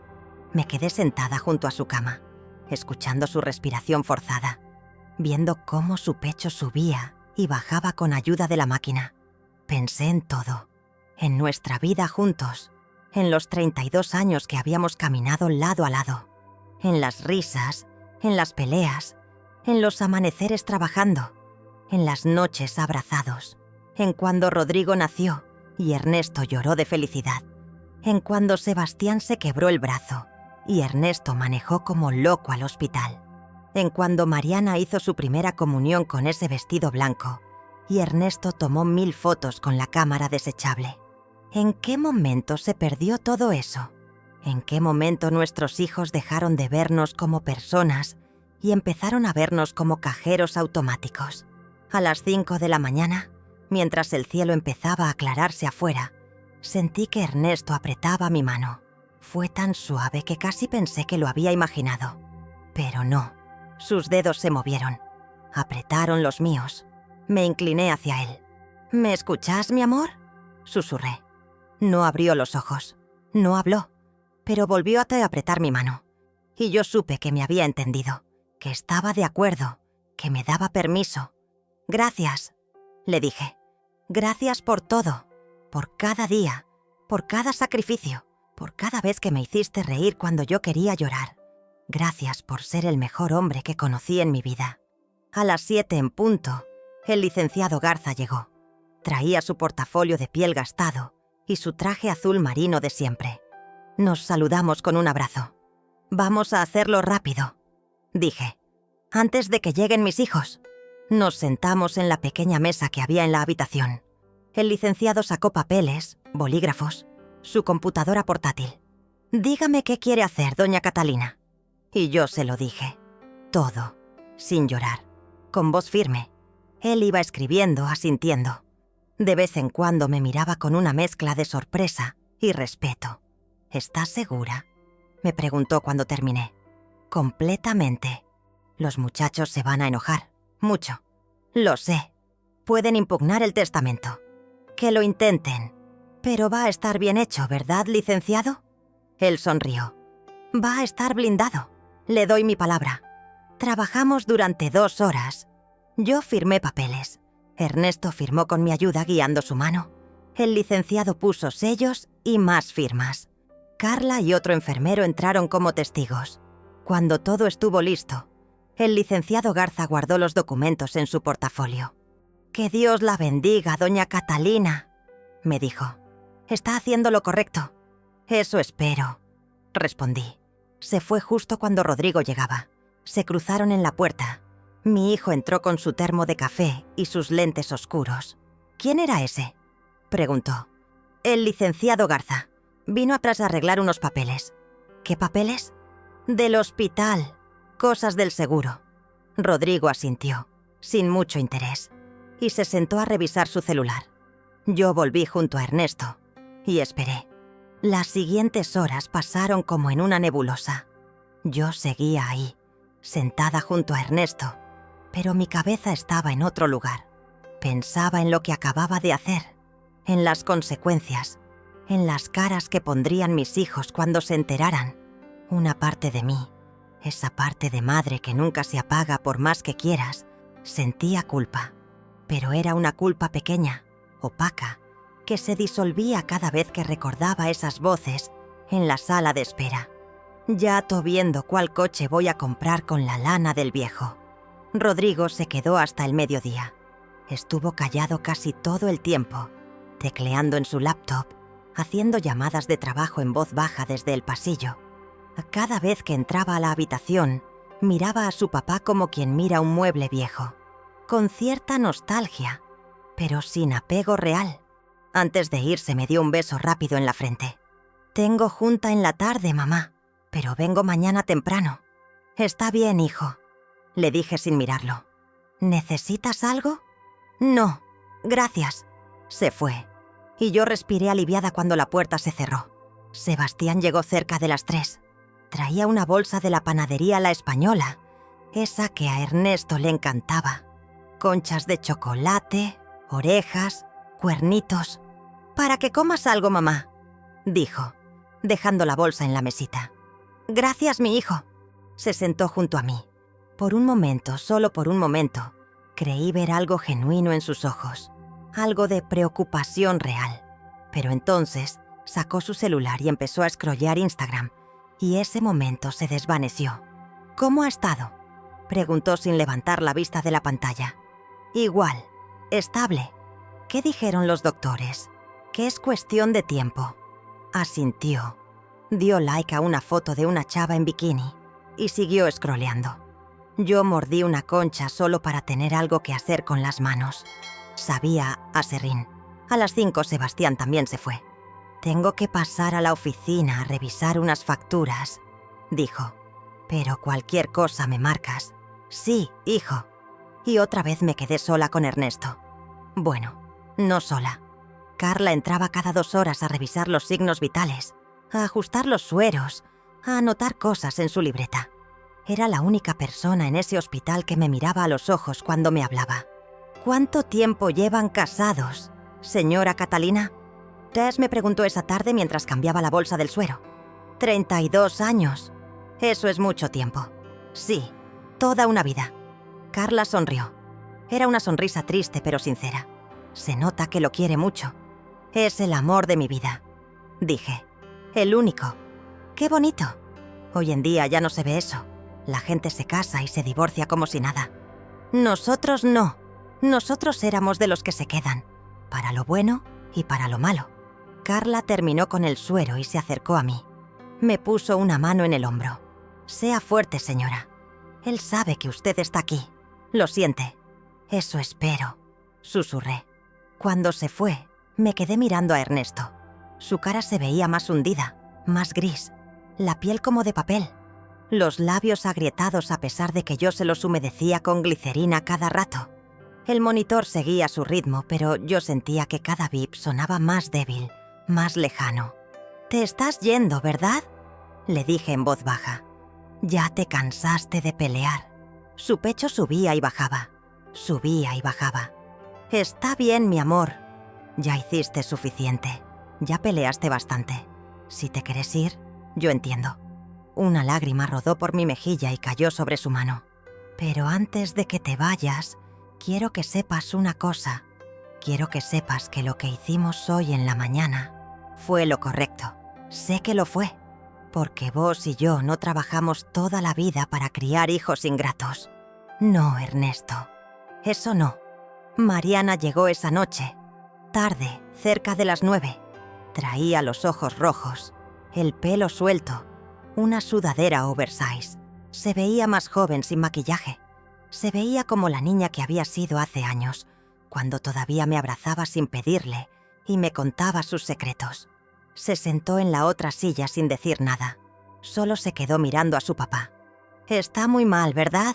Me quedé sentada junto a su cama, escuchando su respiración forzada, viendo cómo su pecho subía y bajaba con ayuda de la máquina. Pensé en todo, en nuestra vida juntos, en los 32 años que habíamos caminado lado a lado, en las risas, en las peleas, en los amaneceres trabajando, en las noches abrazados, en cuando Rodrigo nació y Ernesto lloró de felicidad, en cuando Sebastián se quebró el brazo y Ernesto manejó como loco al hospital, en cuando Mariana hizo su primera comunión con ese vestido blanco y Ernesto tomó 1000 fotos con la cámara desechable. ¿En qué momento se perdió todo eso? ¿En qué momento nuestros hijos dejaron de vernos como personas y empezaron a vernos como cajeros automáticos? A las 5 de la mañana, mientras el cielo empezaba a aclararse afuera, sentí que Ernesto apretaba mi mano. Fue tan suave que casi pensé que lo había imaginado. Pero no, sus dedos se movieron. Apretaron los míos. Me incliné hacia él. ¿Me escuchás, mi amor?, susurré. No abrió los ojos. No habló. Pero volvió a apretar mi mano. Y yo supe que me había entendido, que estaba de acuerdo, que me daba permiso. Gracias, le dije. Gracias por todo, por cada día, por cada sacrificio, por cada vez que me hiciste reír cuando yo quería llorar. Gracias por ser el mejor hombre que conocí en mi vida. A las 7 en punto, el licenciado Garza llegó. Traía su portafolio de piel gastado y su traje azul marino de siempre. Nos saludamos con un abrazo. Vamos a hacerlo rápido, dije. Antes de que lleguen mis hijos. Nos sentamos en la pequeña mesa que había en la habitación. El licenciado sacó papeles, bolígrafos, su computadora portátil. Dígame qué quiere hacer, doña Catalina. Y yo se lo dije. Todo, sin llorar, con voz firme. Él iba escribiendo, asintiendo. De vez en cuando me miraba con una mezcla de sorpresa y respeto. ¿Estás segura?, me preguntó cuando terminé. Completamente. Los muchachos se van a enojar, mucho. Lo sé. Pueden impugnar el testamento. Que lo intenten. Pero va a estar bien hecho, ¿verdad, licenciado? Él sonrió. Va a estar blindado. Le doy mi palabra. Trabajamos durante 2 horas. Yo firmé papeles. Ernesto firmó con mi ayuda guiando su mano. El licenciado puso sellos y más firmas. Carla y otro enfermero entraron como testigos. Cuando todo estuvo listo, el licenciado Garza guardó los documentos en su portafolio. «Que Dios la bendiga, doña Catalina», me dijo. «Está haciendo lo correcto». «Eso espero», respondí. Se fue justo cuando Rodrigo llegaba. Se cruzaron en la puerta. Mi hijo entró con su termo de café y sus lentes oscuros. «¿Quién era ese?», preguntó. «El licenciado Garza. Vino atrás a arreglar unos papeles». «¿Qué papeles?» «Del hospital. Cosas del seguro». Rodrigo asintió, sin mucho interés, y se sentó a revisar su celular. Yo volví junto a Ernesto y esperé. Las siguientes horas pasaron como en una nebulosa. Yo seguía ahí, sentada junto a Ernesto, pero mi cabeza estaba en otro lugar. Pensaba en lo que acababa de hacer, en las consecuencias, en las caras que pondrían mis hijos cuando se enteraran. Una parte de mí, esa parte de madre que nunca se apaga por más que quieras, sentía culpa. Pero era una culpa pequeña, opaca, que se disolvía cada vez que recordaba esas voces en la sala de espera. Ya ato viendo cuál coche voy a comprar con la lana del viejo. Rodrigo se quedó hasta el mediodía. Estuvo callado casi todo el tiempo, tecleando en su laptop, haciendo llamadas de trabajo en voz baja desde el pasillo. Cada vez que entraba a la habitación, miraba a su papá como quien mira un mueble viejo, con cierta nostalgia, pero sin apego real. Antes de irse me dio un beso rápido en la frente. «Tengo junta en la tarde, mamá, pero vengo mañana temprano». «Está bien, hijo», le dije sin mirarlo. «¿Necesitas algo?» «No, gracias». Se fue, y yo respiré aliviada cuando la puerta se cerró. Sebastián llegó cerca de las 3. Traía una bolsa de la panadería La Española, esa que a Ernesto le encantaba. Conchas de chocolate, orejas, cuernitos. «Para que comas algo, mamá», dijo, dejando la bolsa en la mesita. «Gracias, mi hijo». Se sentó junto a mí. Por un momento, solo por un momento, creí ver algo genuino en sus ojos, algo de preocupación real. Pero entonces sacó su celular y empezó a scrollear Instagram, y ese momento se desvaneció. «¿Cómo ha estado?», preguntó sin levantar la vista de la pantalla. «Igual, estable. ¿Qué dijeron los doctores? Que es cuestión de tiempo». Asintió. Dio like a una foto de una chava en bikini y siguió scrolleando. Yo mordí una concha solo para tener algo que hacer con las manos. Sabía a serrín. A las 5 Sebastián también se fue. «Tengo que pasar a la oficina a revisar unas facturas», dijo. «Pero cualquier cosa me marcas». «Sí, hijo». Y otra vez me quedé sola con Ernesto. Bueno, no sola. Carla entraba cada 2 horas a revisar los signos vitales, a ajustar los sueros, a anotar cosas en su libreta. Era la única persona en ese hospital que me miraba a los ojos cuando me hablaba. «¿Cuánto tiempo llevan casados, señora Catalina?», Tess me preguntó esa tarde mientras cambiaba la bolsa del suero. 32 años. Eso es mucho tiempo. Sí, toda una vida. Carla sonrió. Era una sonrisa triste pero sincera. Se nota que lo quiere mucho. «Es el amor de mi vida», dije. «El único». «Qué bonito». Hoy en día ya no se ve eso. La gente se casa y se divorcia como si nada. Nosotros no. Nosotros éramos de los que se quedan, para lo bueno y para lo malo. Carla terminó con el suero y se acercó a mí. Me puso una mano en el hombro. «Sea fuerte, señora. Él sabe que usted está aquí. Lo siente». «Eso espero», susurré. Cuando se fue, me quedé mirando a Ernesto. Su cara se veía más hundida, más gris, la piel como de papel, los labios agrietados a pesar de que yo se los humedecía con glicerina cada rato. El monitor seguía su ritmo, pero yo sentía que cada bip sonaba más débil, más lejano. «Te estás yendo, ¿verdad?», le dije en voz baja. «Ya te cansaste de pelear». Su pecho subía y bajaba, subía y bajaba. «Está bien, mi amor. Ya hiciste suficiente. Ya peleaste bastante. Si te quieres ir, yo entiendo». Una lágrima rodó por mi mejilla y cayó sobre su mano. «Pero antes de que te vayas, quiero que sepas una cosa. Quiero que sepas que lo que hicimos hoy en la mañana fue lo correcto. Sé que lo fue, porque vos y yo no trabajamos toda la vida para criar hijos ingratos. No, Ernesto, eso no. Mariana llegó esa noche, tarde, cerca de las 9. Traía los ojos rojos, el pelo suelto, una sudadera oversize. Se veía más joven sin maquillaje. Se veía como la niña que había sido hace años, cuando todavía me abrazaba sin pedirle y me contaba sus secretos. Se sentó en la otra silla sin decir nada. Solo se quedó mirando a su papá. «Está muy mal, ¿verdad?»,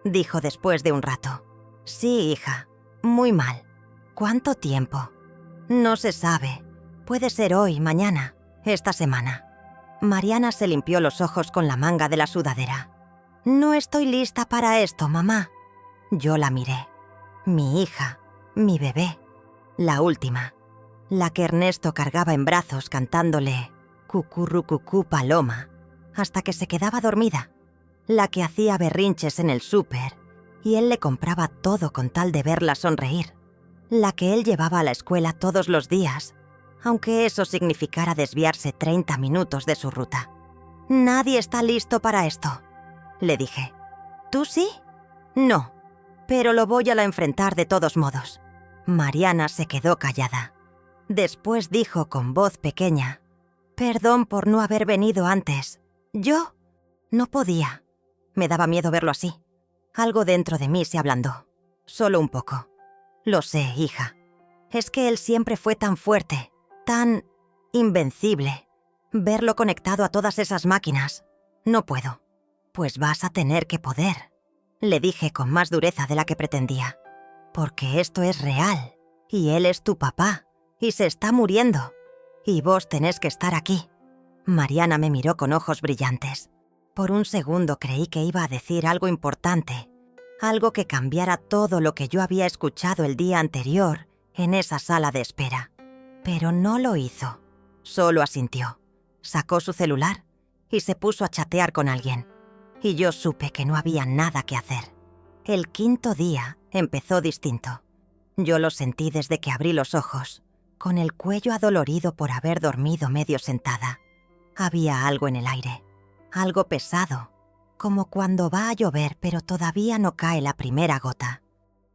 dijo después de un rato. «Sí, hija, muy mal». «¿Cuánto tiempo?». «No se sabe. Puede ser hoy, mañana, esta semana». Mariana se limpió los ojos con la manga de la sudadera. «No estoy lista para esto, mamá». Yo la miré. Mi hija, mi bebé, la última, la que Ernesto cargaba en brazos cantándole «Cucurrucucú paloma» hasta que se quedaba dormida, la que hacía berrinches en el súper y él le compraba todo con tal de verla sonreír, la que él llevaba a la escuela todos los días, aunque eso significara desviarse 30 minutos de su ruta. «Nadie está listo para esto», le dije. «¿Tú sí?». «No, pero lo voy a enfrentar de todos modos». Mariana se quedó callada. Después dijo con voz pequeña: «Perdón por no haber venido antes. Yo no podía. Me daba miedo verlo así. Algo dentro de mí se ablandó. Solo un poco. Lo sé, hija. Es que él siempre fue tan fuerte, tan invencible. Verlo conectado a todas esas máquinas. No puedo. Pues vas a tener que poder. Le dije con más dureza de la que pretendía. Porque esto es real. Y él es tu papá. Y se está muriendo. Y vos tenés que estar aquí. Mariana me miró con ojos brillantes. Por un segundo creí que iba a decir algo importante. Algo que cambiara todo lo que yo había escuchado el día anterior en esa sala de espera. Pero no lo hizo. Solo asintió. Sacó su celular y se puso a chatear con alguien. Y yo supe que no había nada que hacer. El quinto día empezó distinto. Yo lo sentí desde que abrí los ojos, con el cuello adolorido por haber dormido medio sentada. Había algo en el aire, algo pesado, como cuando va a llover pero todavía no cae la primera gota.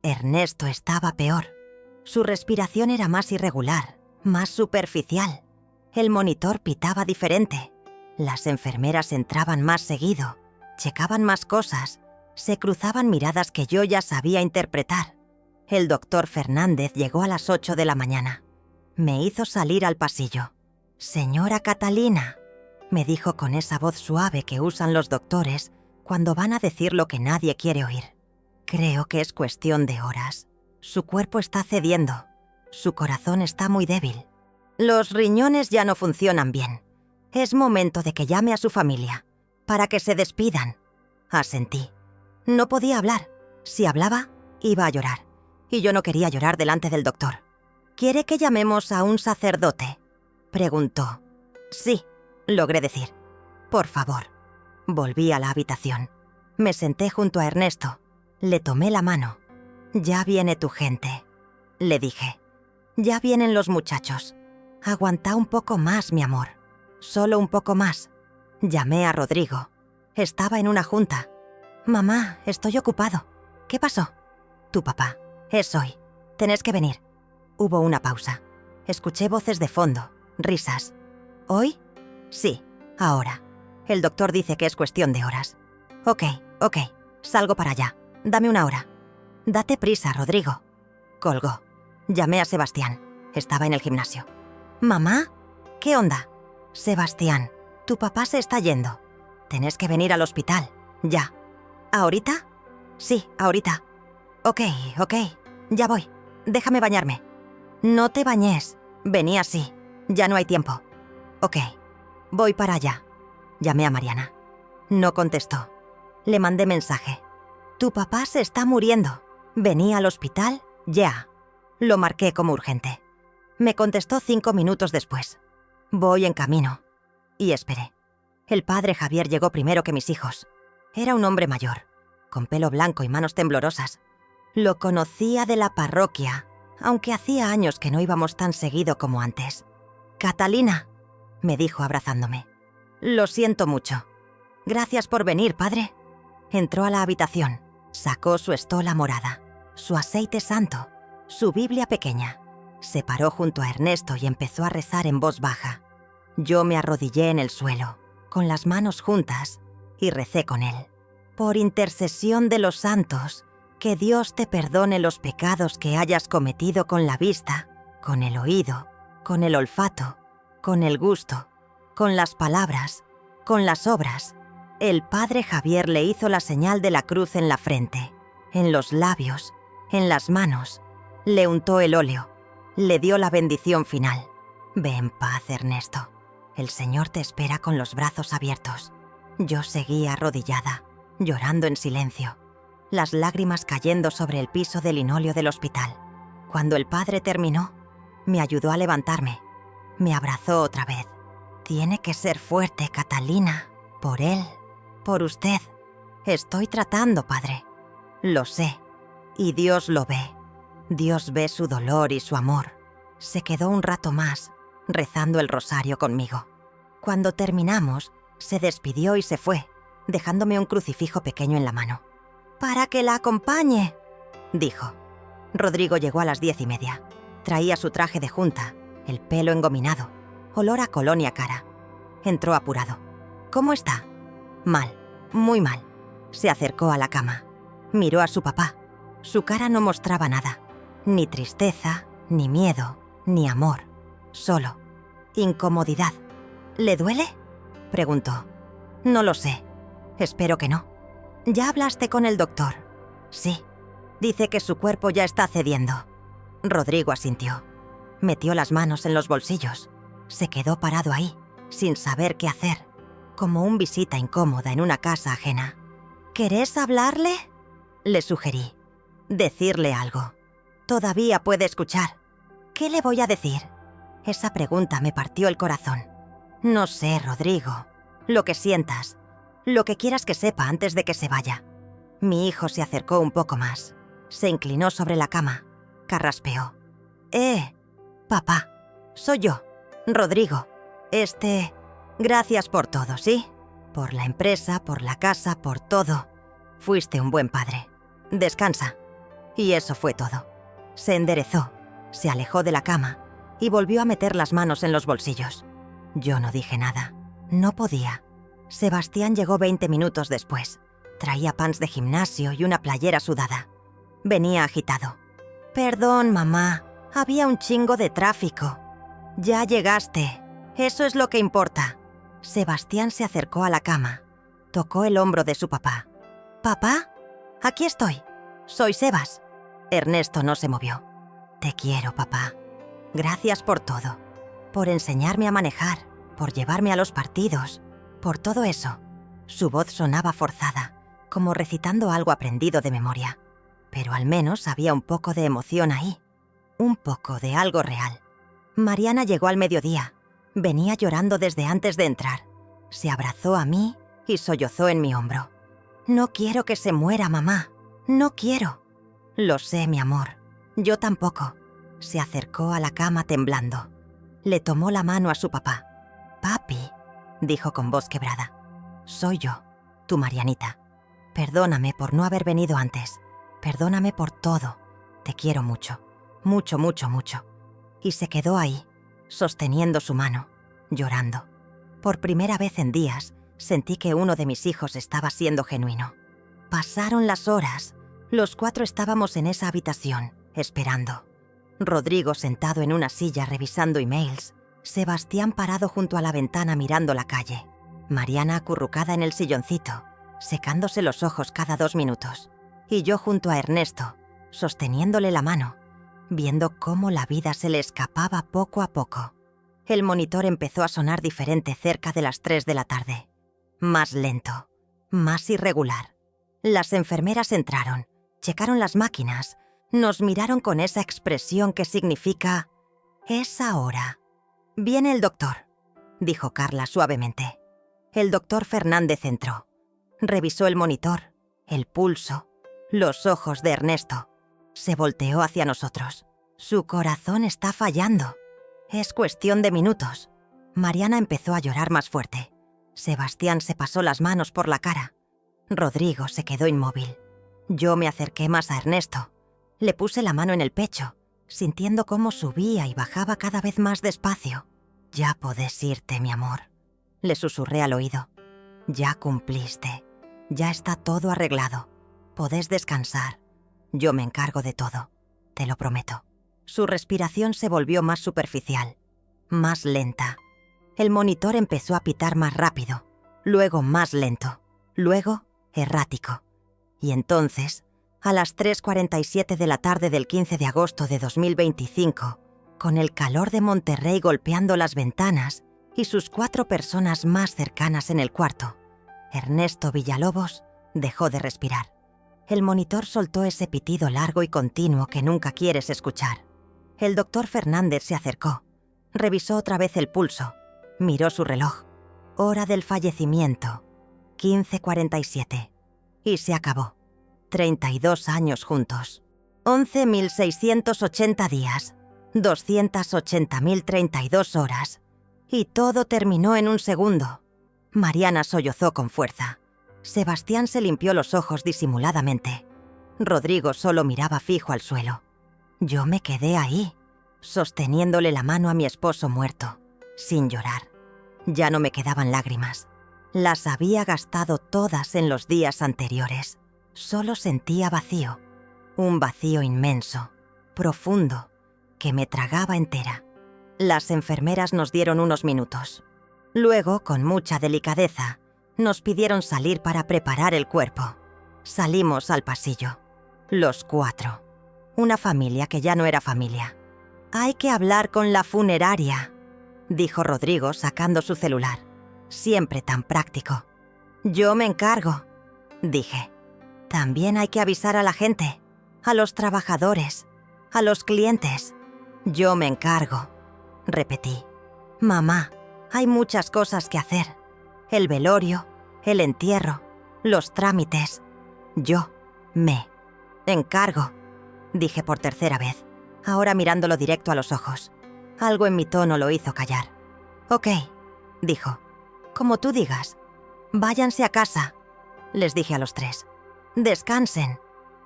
Ernesto estaba peor. Su respiración era más irregular, más superficial. El monitor pitaba diferente. Las enfermeras entraban más seguido, checaban más cosas, se cruzaban miradas que yo ya sabía interpretar. El doctor Fernández llegó a las 8 de la mañana. Me hizo salir al pasillo. «Señora Catalina», me dijo con esa voz suave que usan los doctores cuando van a decir lo que nadie quiere oír. «Creo que es cuestión de horas. Su cuerpo está cediendo. Su corazón está muy débil. Los riñones ya no funcionan bien. Es momento de que llame a su familia, para que se despidan». Asentí. No podía hablar. Si hablaba, iba a llorar. Y yo no quería llorar delante del doctor. «¿Quiere que llamemos a un sacerdote?», preguntó. «Sí», logré decir. «Por favor». Volví a la habitación. Me senté junto a Ernesto. Le tomé la mano. «Ya viene tu gente», le dije. «Ya vienen los muchachos. Aguanta un poco más, mi amor. Solo un poco más». Llamé a Rodrigo. Estaba en una junta. «Mamá, estoy ocupado». «¿Qué pasó?» «Tu papá. Es hoy. Tenés que venir». Hubo una pausa. Escuché voces de fondo, risas. «¿Hoy?» «Sí, ahora. El doctor dice que es cuestión de horas». Ok. Salgo para allá. Dame una hora». «Date prisa, Rodrigo». Colgó. Llamé a Sebastián. Estaba en el gimnasio. «¿Mamá? ¿Qué onda?» «Sebastián, tu papá se está yendo. Tenés que venir al hospital. Ya». «¿Ahorita?» «Sí, ahorita». Ok. Ya voy. Déjame bañarme». «No te bañes. Vení así. Ya no hay tiempo». «Ok. Voy para allá». Llamé a Mariana. No contestó. Le mandé mensaje. «Tu papá se está muriendo. Vení al hospital ya». Lo marqué como urgente. Me contestó 5 minutos después. «Voy en camino». Y esperé. El padre Javier llegó primero que mis hijos. Era un hombre mayor, con pelo blanco y manos temblorosas. Lo conocía de la parroquia, aunque hacía años que no íbamos tan seguido como antes. «Catalina», me dijo abrazándome. «Lo siento mucho». «Gracias por venir, padre». Entró a la habitación, sacó su estola morada, su aceite santo, su Biblia pequeña. Se paró junto a Ernesto y empezó a rezar en voz baja. Yo me arrodillé en el suelo, con las manos juntas, y recé con él. «Por intercesión de los santos, que Dios te perdone los pecados que hayas cometido con la vista, con el oído, con el olfato, con el gusto, con las palabras, con las obras». El padre Javier le hizo la señal de la cruz en la frente, en los labios, en las manos. Le untó el óleo, le dio la bendición final. «Ve en paz, Ernesto. El Señor te espera con los brazos abiertos». Yo seguía arrodillada, llorando en silencio, las lágrimas cayendo sobre el piso de linóleo del hospital. Cuando el padre terminó, me ayudó a levantarme. Me abrazó otra vez. «Tiene que ser fuerte, Catalina. Por él, por usted. Estoy tratando, padre. Lo sé. Y Dios lo ve. Dios ve su dolor y su amor». Se quedó un rato más, rezando el rosario conmigo. Cuando terminamos, se despidió y se fue, dejándome un crucifijo pequeño en la mano. «Para que la acompañe», dijo. Rodrigo llegó a las 10:30. Traía su traje de junta, el pelo engominado, olor a colonia cara. Entró apurado. «¿Cómo está?», Mal, muy mal. Se acercó a la cama. Miró a su papá. Su cara no mostraba nada. Ni tristeza, ni miedo, ni amor. Solo incomodidad. ¿Le duele?, preguntó. No lo sé. Espero que no. ¿Ya hablaste con el doctor? Sí. Dice que su cuerpo ya está cediendo. Rodrigo asintió. Metió las manos en los bolsillos. Se quedó parado ahí, sin saber qué hacer, como un visita incómoda en una casa ajena. ¿Querés hablarle?, le sugerí. Decirle algo. Todavía puede escuchar. ¿Qué le voy a decir? Esa pregunta me partió el corazón. No sé, Rodrigo. Lo que sientas. Lo que quieras que sepa antes de que se vaya. Mi hijo se acercó un poco más. Se inclinó sobre la cama. Carraspeó. Papá. Soy yo, Rodrigo. Gracias por todo, ¿sí? Por la empresa, por la casa, por todo. Fuiste un buen padre. Descansa. Y eso fue todo. Se enderezó, se alejó de la cama y volvió a meter las manos en los bolsillos. Yo no dije nada. No podía. Sebastián llegó 20 minutos después. Traía pants de gimnasio y una playera sudada. Venía agitado. Perdón, mamá. Había un chingo de tráfico. Ya llegaste. Eso es lo que importa. Sebastián se acercó a la cama. Tocó el hombro de su papá. ¿Papá? Aquí estoy. Soy Sebas. Ernesto no se movió. Te quiero, papá. Gracias por todo. Por enseñarme a manejar, por llevarme a los partidos, por todo eso. Su voz sonaba forzada, como recitando algo aprendido de memoria. Pero al menos había un poco de emoción ahí. Un poco de algo real. Mariana llegó al mediodía. Venía llorando desde antes de entrar. Se abrazó a mí y sollozó en mi hombro. No quiero que se muera, mamá. No quiero. Lo sé, mi amor. Yo tampoco. Se acercó a la cama temblando. Le tomó la mano a su papá. Papi, dijo con voz quebrada. Soy yo, tu Marianita. Perdóname por no haber venido antes. Perdóname por todo. Te quiero mucho. Mucho, mucho, mucho. Y se quedó ahí, sosteniendo su mano, llorando. Por primera vez en días, sentí que uno de mis hijos estaba siendo genuino. Pasaron las horas. Los 4 estábamos en esa habitación, esperando. Rodrigo sentado en una silla revisando emails. Sebastián parado junto a la ventana mirando la calle. Mariana acurrucada en el silloncito, secándose los ojos cada 2 minutos. Y yo junto a Ernesto, sosteniéndole la mano, viendo cómo la vida se le escapaba poco a poco. El monitor empezó a sonar diferente cerca de las 3 de la tarde. Más lento, más irregular. Las enfermeras entraron, checaron las máquinas, nos miraron con esa expresión que significa «Es ahora». «Viene el doctor», dijo Carla suavemente. El doctor Fernández entró. Revisó el monitor, el pulso, los ojos de Ernesto. Se volteó hacia nosotros. Su corazón está fallando. Es cuestión de minutos. Mariana empezó a llorar más fuerte. Sebastián se pasó las manos por la cara. Rodrigo se quedó inmóvil. Yo me acerqué más a Ernesto. Le puse la mano en el pecho, sintiendo cómo subía y bajaba cada vez más despacio. «Ya podés irte, mi amor», le susurré al oído. «Ya cumpliste. Ya está todo arreglado. Podés descansar. Yo me encargo de todo. Te lo prometo». Su respiración se volvió más superficial, más lenta. El monitor empezó a pitar más rápido, luego más lento, luego errático. Y entonces, a las 3:47 de la tarde del 15 de agosto de 2025, con el calor de Monterrey golpeando las ventanas y sus 4 personas más cercanas en el cuarto, Ernesto Villalobos dejó de respirar. El monitor soltó ese pitido largo y continuo que nunca quieres escuchar. El doctor Fernández se acercó, revisó otra vez el pulso, miró su reloj. Hora del fallecimiento, 15:47. Y se acabó. 32 años juntos. 11.680 días. 280.032 horas. Y todo terminó en un segundo. Mariana sollozó con fuerza. Sebastián se limpió los ojos disimuladamente. Rodrigo solo miraba fijo al suelo. Yo me quedé ahí, sosteniéndole la mano a mi esposo muerto, sin llorar. Ya no me quedaban lágrimas. Las había gastado todas en los días anteriores. Solo sentía vacío, un vacío inmenso, profundo, que me tragaba entera. Las enfermeras nos dieron unos minutos. Luego, con mucha delicadeza, nos pidieron salir para preparar el cuerpo. Salimos al pasillo. Los 4. Una familia que ya no era familia. «Hay que hablar con la funeraria», dijo Rodrigo sacando su celular. Siempre tan práctico. «Yo me encargo», dije. «También hay que avisar a la gente, a los trabajadores, a los clientes. Yo me encargo», repetí. «Mamá, hay muchas cosas que hacer. El velorio, el entierro, los trámites. Yo me encargo», dije por tercera vez, ahora mirándolo directo a los ojos. Algo en mi tono lo hizo callar. «Ok», dijo. «Como tú digas. Váyanse a casa», les dije a los 3. «Descansen.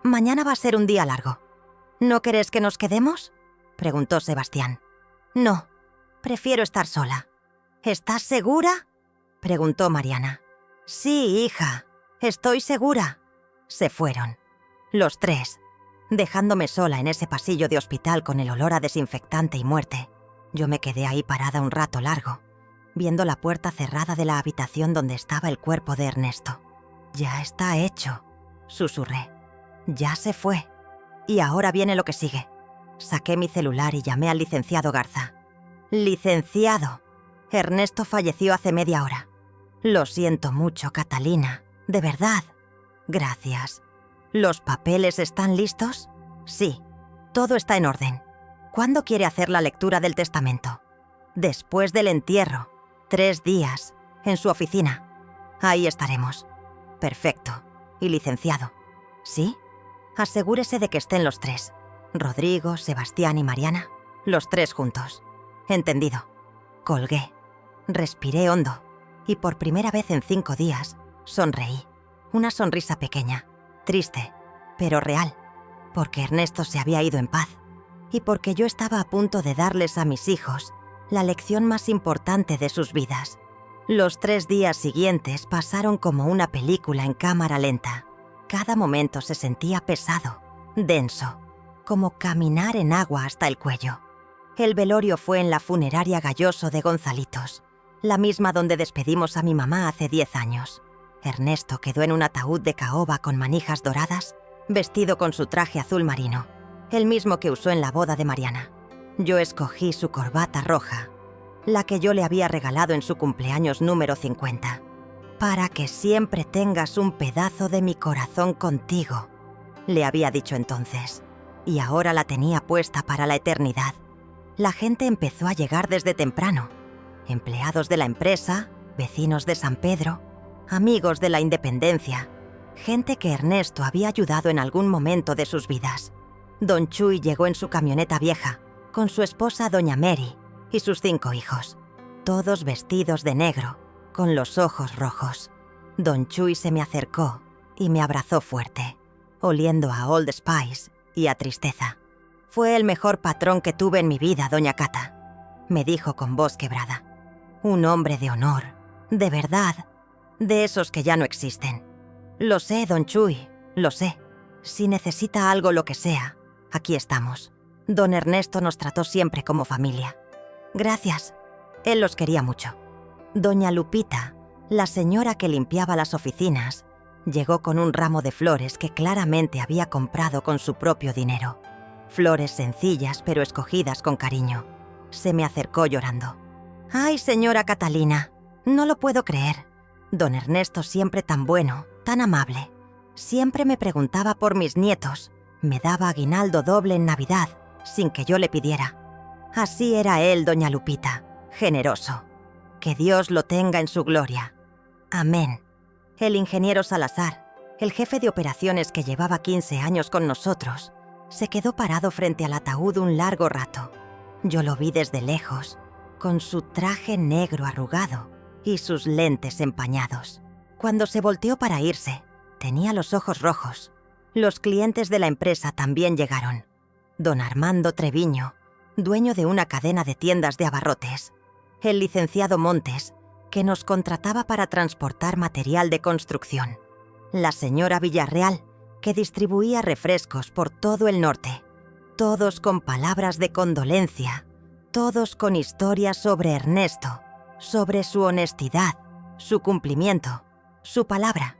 Mañana va a ser un día largo». «¿No querés que nos quedemos?», preguntó Sebastián. «No, prefiero estar sola». «¿Estás segura?», preguntó Mariana. «Sí, hija, estoy segura». Se fueron. Los 3, dejándome sola en ese pasillo de hospital con el olor a desinfectante y muerte. Yo me quedé ahí parada un rato largo, viendo la puerta cerrada de la habitación donde estaba el cuerpo de Ernesto. «Ya está hecho», susurré. «Ya se fue. Y ahora viene lo que sigue». Saqué mi celular y llamé al licenciado Garza. «Licenciado, Ernesto falleció hace media hora». «Lo siento mucho, Catalina. De verdad». «Gracias. ¿Los papeles están listos?» «Sí, todo está en orden». «¿Cuándo quiere hacer la lectura del testamento?» «Después del entierro. 3 días. En su oficina». «Ahí estaremos». «Perfecto. ¿Y licenciado?» «¿Sí?» «Asegúrese de que estén los 3. Rodrigo, Sebastián y Mariana. Los 3 juntos». «Entendido». Colgué. Respiré hondo. Y por primera vez en 5 días, sonreí. Una sonrisa pequeña, triste, pero real. Porque Ernesto se había ido en paz. Y porque yo estaba a punto de darles a mis hijos la lección más importante de sus vidas. Los 3 días siguientes pasaron como una película en cámara lenta. Cada momento se sentía pesado, denso, como caminar en agua hasta el cuello. El velorio fue en la funeraria Galloso de Gonzalitos, la misma donde despedimos a mi mamá hace 10 años. Ernesto quedó en un ataúd de caoba con manijas doradas, vestido con su traje azul marino, el mismo que usó en la boda de Mariana. Yo escogí su corbata roja, la que yo le había regalado en su cumpleaños número 50. «Para que siempre tengas un pedazo de mi corazón contigo», le había dicho entonces, y ahora la tenía puesta para la eternidad. La gente empezó a llegar desde temprano. Empleados de la empresa, vecinos de San Pedro, amigos de la Independencia, gente que Ernesto había ayudado en algún momento de sus vidas. Don Chuy llegó en su camioneta vieja, con su esposa Doña Mary y sus 5 hijos, todos vestidos de negro, con los ojos rojos. Don Chuy se me acercó y me abrazó fuerte, oliendo a Old Spice y a tristeza. «Fue el mejor patrón que tuve en mi vida, doña Cata», me dijo con voz quebrada. «Un hombre de honor, de verdad, de esos que ya no existen». «Lo sé, don Chuy, lo sé. Si necesita algo, lo que sea, aquí estamos. Don Ernesto nos trató siempre como familia». «Gracias. Él los quería mucho». Doña Lupita, la señora que limpiaba las oficinas, llegó con un ramo de flores que claramente había comprado con su propio dinero. Flores sencillas pero escogidas con cariño. Se me acercó llorando. «Ay, señora Catalina, no lo puedo creer. Don Ernesto siempre tan bueno, tan amable. Siempre me preguntaba por mis nietos. Me daba aguinaldo doble en Navidad, sin que yo le pidiera. Así era él, doña Lupita, generoso. Que Dios lo tenga en su gloria. Amén». El ingeniero Salazar, el jefe de operaciones que llevaba 15 años con nosotros, se quedó parado frente al ataúd un largo rato. Yo lo vi desde lejos, con su traje negro arrugado y sus lentes empañados. Cuando se volteó para irse, tenía los ojos rojos. Los clientes de la empresa también llegaron. Don Armando Treviño, dueño de una cadena de tiendas de abarrotes. El licenciado Montes, que nos contrataba para transportar material de construcción. La señora Villarreal, que distribuía refrescos por todo el norte. Todos con palabras de condolencia, todos con historias sobre Ernesto, sobre su honestidad, su cumplimiento, su palabra.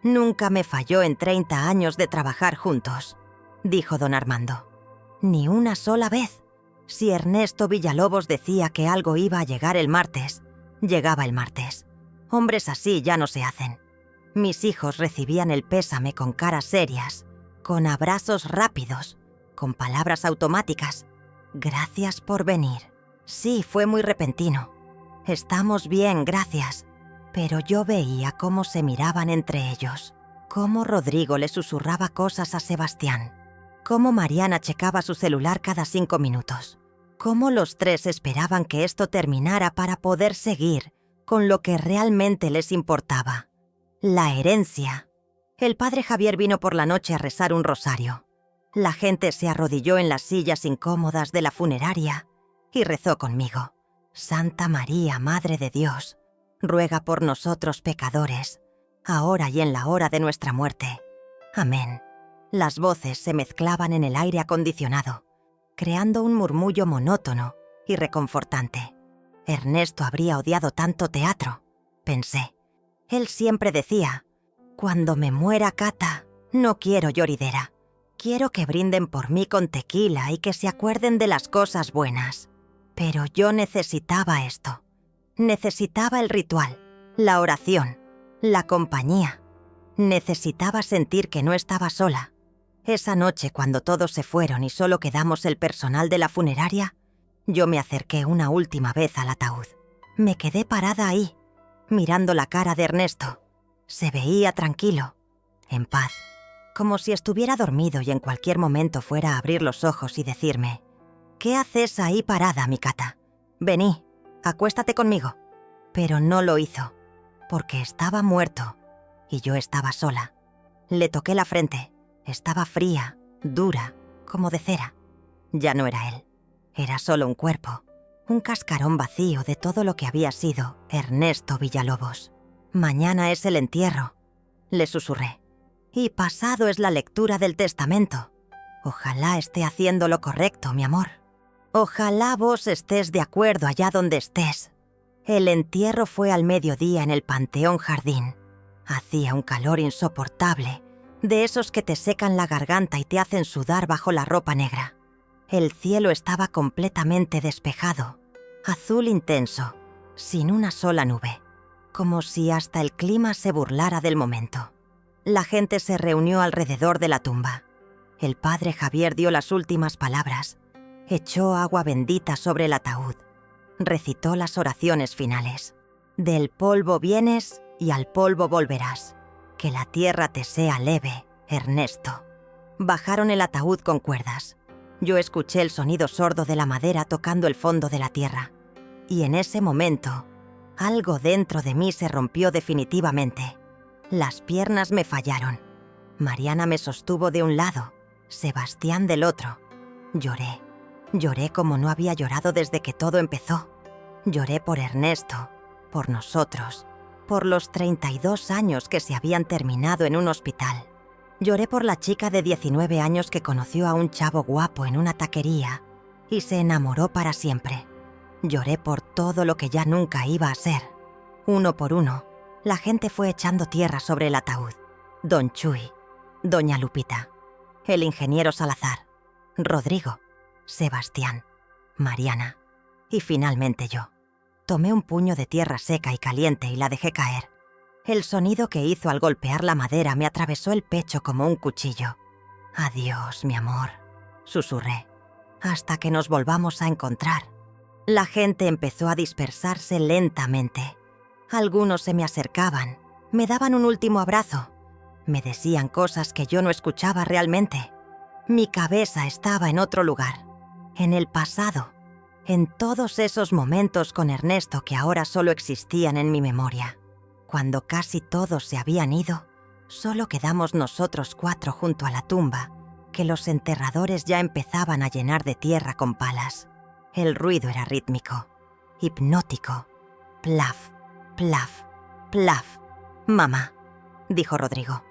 Nunca me falló en 30 años de trabajar juntos, dijo don Armando. Ni una sola vez. Si Ernesto Villalobos decía que algo iba a llegar el martes, llegaba el martes. Hombres así ya no se hacen. Mis hijos recibían el pésame con caras serias, con abrazos rápidos, con palabras automáticas. Gracias por venir. Sí, fue muy repentino. Estamos bien, gracias. Pero yo veía cómo se miraban entre ellos, cómo Rodrigo le susurraba cosas a Sebastián, cómo Mariana checaba su celular cada 5 minutos, cómo los tres esperaban que esto terminara para poder seguir con lo que realmente les importaba. La herencia. El padre Javier vino por la noche a rezar un rosario. La gente se arrodilló en las sillas incómodas de la funeraria y rezó conmigo. Santa María, Madre de Dios, ruega por nosotros pecadores, ahora y en la hora de nuestra muerte. Amén. Las voces se mezclaban en el aire acondicionado, creando un murmullo monótono y reconfortante. Ernesto habría odiado tanto teatro, pensé. Él siempre decía, cuando me muera Cata, no quiero lloridera. Quiero que brinden por mí con tequila y que se acuerden de las cosas buenas. Pero yo necesitaba esto. Necesitaba el ritual, la oración, la compañía. Necesitaba sentir que no estaba sola. Esa noche, cuando todos se fueron y solo quedamos el personal de la funeraria, yo me acerqué una última vez al ataúd. Me quedé parada ahí, mirando la cara de Ernesto. Se veía tranquilo, en paz, como si estuviera dormido y en cualquier momento fuera a abrir los ojos y decirme: «¿Qué haces ahí parada, mi Cata? Vení, acuéstate conmigo». Pero no lo hizo, porque estaba muerto y yo estaba sola. Le toqué la frente. Estaba fría, dura, como de cera. Ya no era él. Era solo un cuerpo, un cascarón vacío de todo lo que había sido Ernesto Villalobos. Mañana es el entierro, le susurré. Y pasado es la lectura del testamento. Ojalá esté haciendo lo correcto, mi amor. Ojalá vos estés de acuerdo allá donde estés. El entierro fue al mediodía en el Panteón Jardín. Hacía un calor insoportable, de esos que te secan la garganta y te hacen sudar bajo la ropa negra. El cielo estaba completamente despejado, azul intenso, sin una sola nube, como si hasta el clima se burlara del momento. La gente se reunió alrededor de la tumba. El padre Javier dio las últimas palabras, echó agua bendita sobre el ataúd, recitó las oraciones finales. Del polvo vienes y al polvo volverás. Que la tierra te sea leve, Ernesto. Bajaron el ataúd con cuerdas. Yo escuché el sonido sordo de la madera tocando el fondo de la tierra. Y en ese momento, algo dentro de mí se rompió definitivamente. Las piernas me fallaron. Mariana me sostuvo de un lado, Sebastián del otro. Lloré. Lloré como no había llorado desde que todo empezó. Lloré por Ernesto, por nosotros, por los 32 años que se habían terminado en un hospital. Lloré por la chica de 19 años que conoció a un chavo guapo en una taquería y se enamoró para siempre. Lloré por todo lo que ya nunca iba a ser. Uno por uno, la gente fue echando tierra sobre el ataúd. Don Chuy, Doña Lupita, el ingeniero Salazar, Rodrigo, Sebastián, Mariana y finalmente yo. Tomé un puño de tierra seca y caliente y la dejé caer. El sonido que hizo al golpear la madera me atravesó el pecho como un cuchillo. «Adiós, mi amor», susurré, «hasta que nos volvamos a encontrar». La gente empezó a dispersarse lentamente. Algunos se me acercaban, me daban un último abrazo. Me decían cosas que yo no escuchaba realmente. Mi cabeza estaba en otro lugar, en el pasado, en todos esos momentos con Ernesto que ahora solo existían en mi memoria. Cuando casi todos se habían ido, solo quedamos nosotros 4 junto a la tumba, que los enterradores ya empezaban a llenar de tierra con palas. El ruido era rítmico, hipnótico, plaf, Plaf, plaf. Mamá, dijo Rodrigo.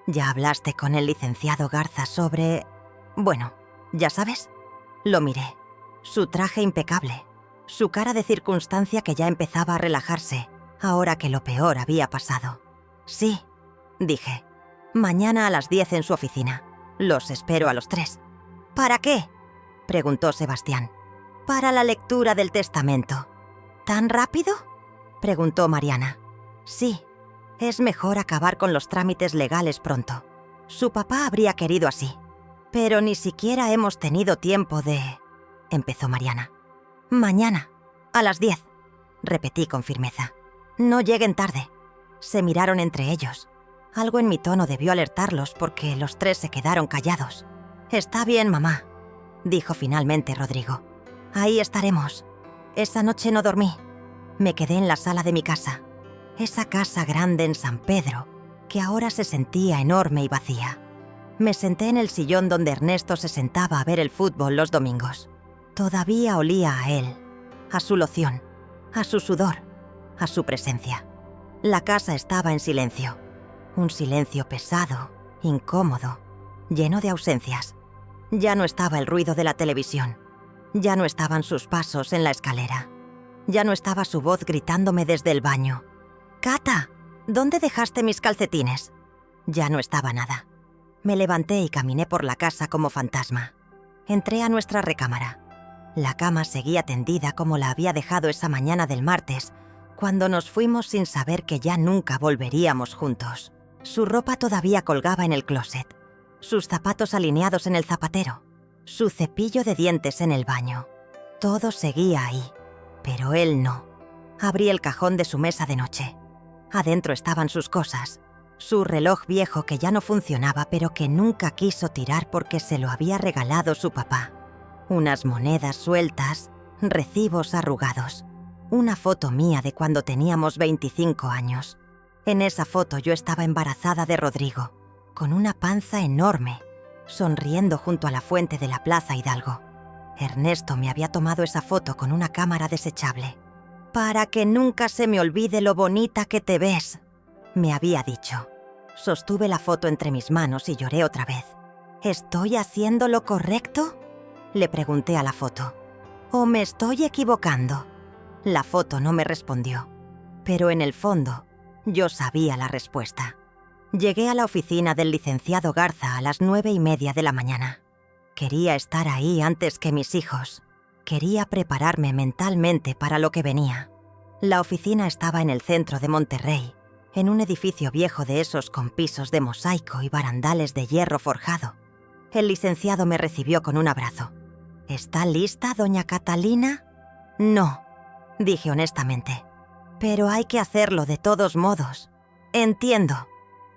¿Ya hablaste con el licenciado Garza sobre...? Bueno, ya sabes. Lo miré. Su traje impecable. Su cara de circunstancia que ya empezaba a relajarse, ahora que lo peor había pasado. Sí, dije. Mañana a las 10 en su oficina. Los espero a los 3. ¿Para qué?, preguntó Sebastián. Para la lectura del testamento. ¿Tan rápido?, preguntó Mariana. Sí, es mejor acabar con los trámites legales pronto. Su papá habría querido así. Pero ni siquiera hemos tenido tiempo de... empezó Mariana. Mañana, a las 10, repetí con firmeza. No lleguen tarde. Se miraron entre ellos. Algo en mi tono debió alertarlos porque los 3 se quedaron callados. Está bien, mamá, dijo finalmente Rodrigo. Ahí estaremos. Esa noche no dormí. Me quedé en la sala de mi casa. Esa casa grande en San Pedro, que ahora se sentía enorme y vacía. Me senté en el sillón donde Ernesto se sentaba a ver el fútbol los domingos. Todavía olía a él, a su loción, a su sudor, a su presencia. La casa estaba en silencio. Un silencio pesado, incómodo, lleno de ausencias. Ya no estaba el ruido de la televisión. Ya no estaban sus pasos en la escalera. Ya no estaba su voz gritándome desde el baño. «Cata, ¿dónde dejaste mis calcetines?» Ya no estaba nada. Me levanté y caminé por la casa como fantasma. Entré a nuestra recámara. La cama seguía tendida como la había dejado esa mañana del martes, cuando nos fuimos sin saber que ya nunca volveríamos juntos. Su ropa todavía colgaba en el closet, sus zapatos alineados en el zapatero, su cepillo de dientes en el baño. Todo seguía ahí, pero él no. Abrí el cajón de su mesa de noche. Adentro estaban sus cosas, su reloj viejo que ya no funcionaba pero que nunca quiso tirar porque se lo había regalado su papá. Unas monedas sueltas, recibos arrugados. Una foto mía de cuando teníamos 25 años. En esa foto yo estaba embarazada de Rodrigo, con una panza enorme, sonriendo junto a la fuente de la Plaza Hidalgo. Ernesto me había tomado esa foto con una cámara desechable. «Para que nunca se me olvide lo bonita que te ves», me había dicho. Sostuve la foto entre mis manos y lloré otra vez. «¿Estoy haciendo lo correcto?», le pregunté a la foto. «¿O me estoy equivocando?». La foto no me respondió, pero en el fondo yo sabía la respuesta. Llegué a la oficina del licenciado Garza a las 9:30 de la mañana. Quería estar ahí antes que mis hijos. Quería prepararme mentalmente para lo que venía. La oficina estaba en el centro de Monterrey, en un edificio viejo de esos con pisos de mosaico y barandales de hierro forjado. El licenciado me recibió con un abrazo. «¿Está lista, doña Catalina?» «No», dije honestamente. «Pero hay que hacerlo de todos modos». «Entiendo.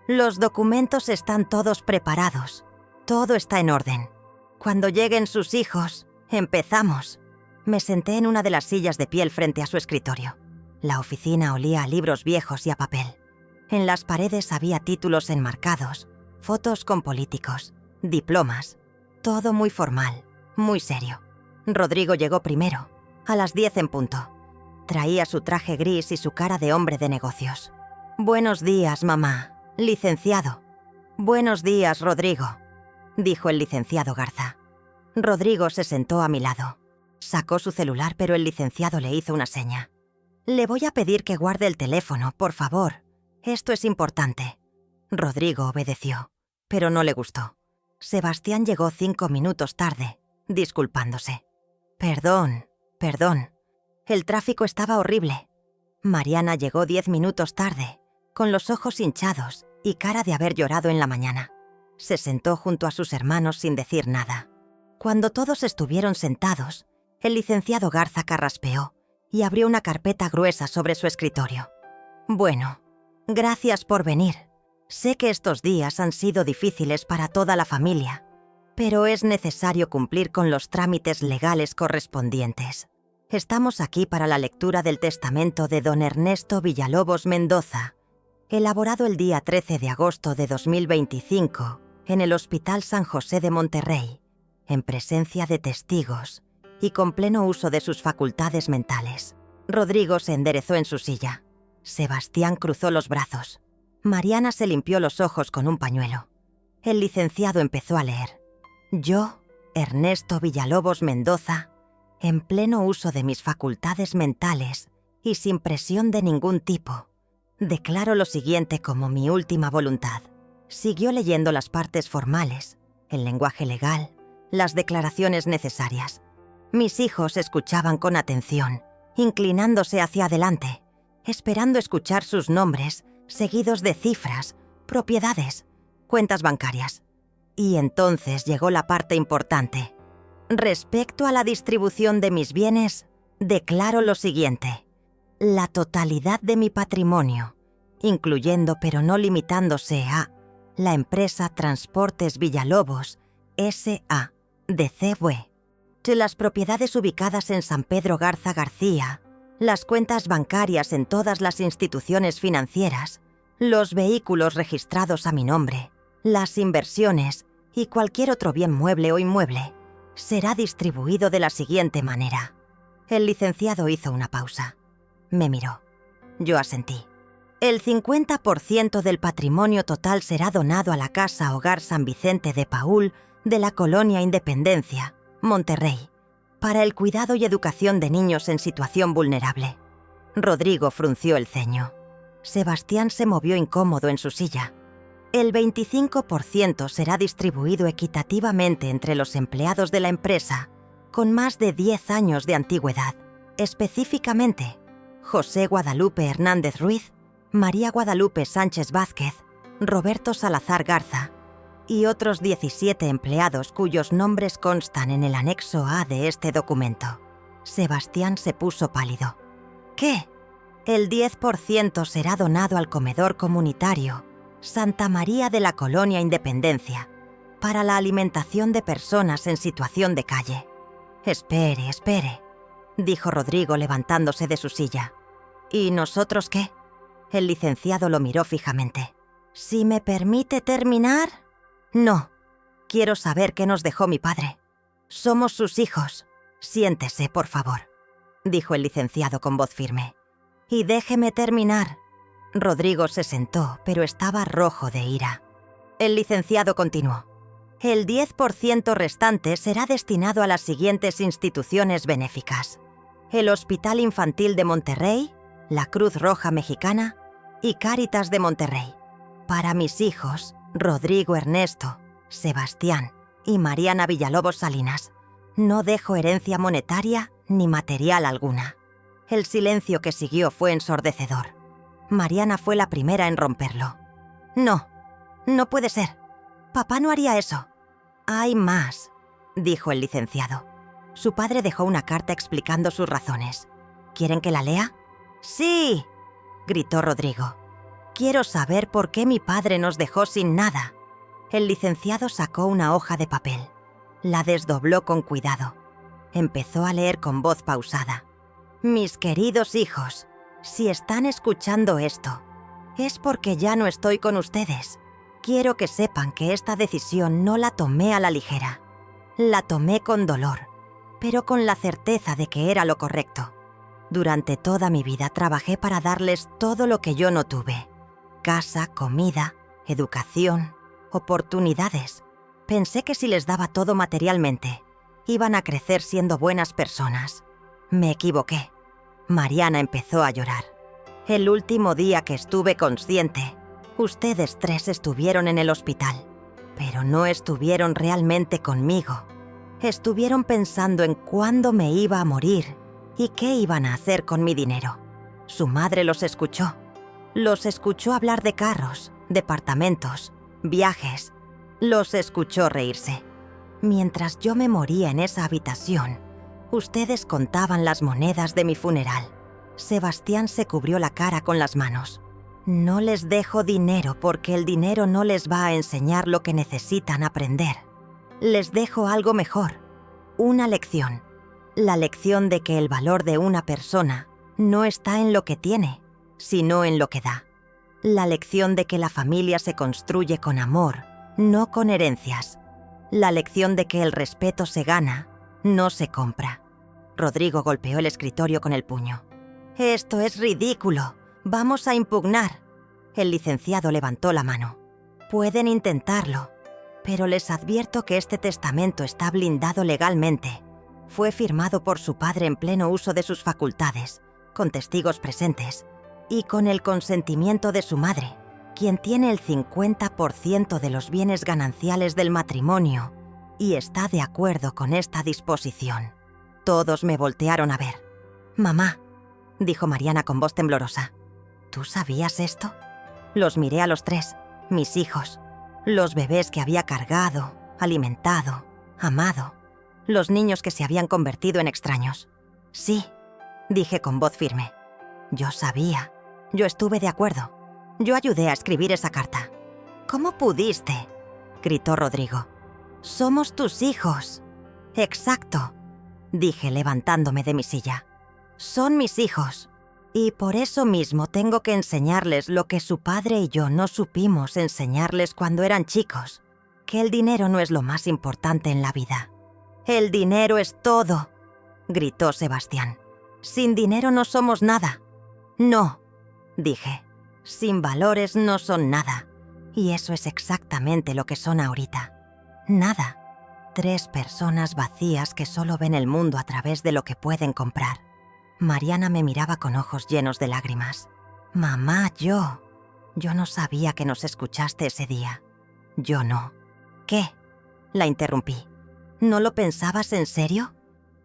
Los documentos están todos preparados. Todo está en orden. Cuando lleguen sus hijos, empezamos». Me senté en una de las sillas de piel frente a su escritorio. La oficina olía a libros viejos y a papel. En las paredes había títulos enmarcados, fotos con políticos, diplomas. Todo muy formal, muy serio. Rodrigo llegó primero, a las 10 en punto. Traía su traje gris y su cara de hombre de negocios. «Buenos días, mamá. Licenciado». «Buenos días, Rodrigo», dijo el licenciado Garza. Rodrigo se sentó a mi lado. Sacó su celular, pero el licenciado le hizo una seña. «Le voy a pedir que guarde el teléfono, por favor. Esto es importante». Rodrigo obedeció, pero no le gustó. Sebastián llegó 5 minutos tarde, disculpándose. «Perdón. El tráfico estaba horrible». Mariana llegó 10 minutos tarde, con los ojos hinchados y cara de haber llorado en la mañana. Se sentó junto a sus hermanos sin decir nada. Cuando todos estuvieron sentados, el licenciado Garza carraspeó y abrió una carpeta gruesa sobre su escritorio. «Bueno, gracias por venir. Sé que estos días han sido difíciles para toda la familia, pero es necesario cumplir con los trámites legales correspondientes. Estamos aquí para la lectura del testamento de don Ernesto Villalobos Mendoza, elaborado el día 13 de agosto de 2025 en el Hospital San José de Monterrey, en presencia de testigos y con pleno uso de sus facultades mentales». Rodrigo se enderezó en su silla. Sebastián cruzó los brazos. Mariana se limpió los ojos con un pañuelo. El licenciado empezó a leer. Yo, Ernesto Villalobos Mendoza, en pleno uso de mis facultades mentales y sin presión de ningún tipo, declaro lo siguiente como mi última voluntad. Siguió leyendo las partes formales, el lenguaje legal, las declaraciones necesarias. Mis hijos escuchaban con atención, inclinándose hacia adelante, esperando escuchar sus nombres, seguidos de cifras, propiedades, cuentas bancarias. Y entonces llegó la parte importante. Respecto a la distribución de mis bienes, declaro lo siguiente. La totalidad de mi patrimonio, incluyendo pero no limitándose a la empresa Transportes Villalobos, S.A., de C.V., las propiedades ubicadas en San Pedro Garza García, las cuentas bancarias en todas las instituciones financieras, los vehículos registrados a mi nombre, las inversiones y cualquier otro bien mueble o inmueble, será distribuido de la siguiente manera. El licenciado hizo una pausa. Me miró. Yo asentí. El 50% del patrimonio total será donado a la Casa Hogar San Vicente de Paúl de la Colonia Independencia, Monterrey, para el cuidado y educación de niños en situación vulnerable. Rodrigo frunció el ceño. Sebastián se movió incómodo en su silla. El 25% será distribuido equitativamente entre los empleados de la empresa con más de 10 años de antigüedad, específicamente José Guadalupe Hernández Ruiz, María Guadalupe Sánchez Vázquez, Roberto Salazar Garza y otros 17 empleados cuyos nombres constan en el anexo A de este documento. Sebastián se puso pálido. ¿Qué? El 10% será donado al comedor comunitario Santa María de la Colonia Independencia para la alimentación de personas en situación de calle. Espere, dijo Rodrigo levantándose de su silla. ¿Y nosotros qué? El licenciado lo miró fijamente. Si me permite terminar. No. Quiero saber qué nos dejó mi padre. Somos sus hijos. Siéntese, por favor, dijo el licenciado con voz firme. Y déjeme terminar. Rodrigo se sentó, pero estaba rojo de ira. El licenciado continuó. El 10% restante será destinado a las siguientes instituciones benéficas: el Hospital Infantil de Monterrey, la Cruz Roja Mexicana y Cáritas de Monterrey. Para mis hijos, Rodrigo Ernesto, Sebastián y Mariana Villalobos Salinas, no dejo herencia monetaria ni material alguna. El silencio que siguió fue ensordecedor. Mariana fue la primera en romperlo. No, no puede ser. Papá no haría eso. Hay más, dijo el licenciado. Su padre dejó una carta explicando sus razones. ¿Quieren que la lea? Sí, gritó Rodrigo. Quiero saber por qué mi padre nos dejó sin nada. El licenciado sacó una hoja de papel. La desdobló con cuidado. Empezó a leer con voz pausada. Mis queridos hijos, si están escuchando esto, es porque ya no estoy con ustedes. Quiero que sepan que esta decisión no la tomé a la ligera. La tomé con dolor, pero con la certeza de que era lo correcto. Durante toda mi vida trabajé para darles todo lo que yo no tuve. Casa, comida, educación, oportunidades. Pensé que si les daba todo materialmente, iban a crecer siendo buenas personas. Me equivoqué. Mariana empezó a llorar. El último día que estuve consciente, ustedes tres estuvieron en el hospital, pero no estuvieron realmente conmigo. Estuvieron pensando en cuándo me iba a morir y qué iban a hacer con mi dinero. Su madre los escuchó. Los escuchó hablar de carros, departamentos, viajes. Los escuchó reírse. Mientras yo me moría en esa habitación, ustedes contaban las monedas de mi funeral. Sebastián se cubrió la cara con las manos. No les dejo dinero porque el dinero no les va a enseñar lo que necesitan aprender. Les dejo algo mejor, una lección. La lección de que el valor de una persona no está en lo que tiene, sino en lo que da. La lección de que la familia se construye con amor, no con herencias. La lección de que el respeto se gana, no se compra. Rodrigo golpeó el escritorio con el puño. Esto es ridículo. Vamos a impugnar. El licenciado levantó la mano. Pueden intentarlo, pero les advierto que este testamento está blindado legalmente. Fue firmado por su padre en pleno uso de sus facultades, con testigos presentes, y con el consentimiento de su madre, quien tiene el 50% de los bienes gananciales del matrimonio y está de acuerdo con esta disposición. Todos me voltearon a ver. «Mamá», dijo Mariana con voz temblorosa, «¿tú sabías esto?» Los miré a los tres, mis hijos, los bebés que había cargado, alimentado, amado, los niños que se habían convertido en extraños. «Sí», dije con voz firme. «Yo sabía. Yo estuve de acuerdo. Yo ayudé a escribir esa carta». «¿Cómo pudiste?», gritó Rodrigo. «Somos tus hijos». «Exacto», dije levantándome de mi silla. «Son mis hijos. Y por eso mismo tengo que enseñarles lo que su padre y yo no supimos enseñarles cuando eran chicos, que el dinero no es lo más importante en la vida». «El dinero es todo», gritó Sebastián. «Sin dinero no somos nada». «No», dije, «sin valores no son nada. Y eso es exactamente lo que son ahorita. Nada. 3 personas vacías que solo ven el mundo a través de lo que pueden comprar». Mariana me miraba con ojos llenos de lágrimas. «Mamá, yo no sabía que nos escuchaste ese día. Yo no». «¿Qué?», la interrumpí. «¿No lo pensabas en serio?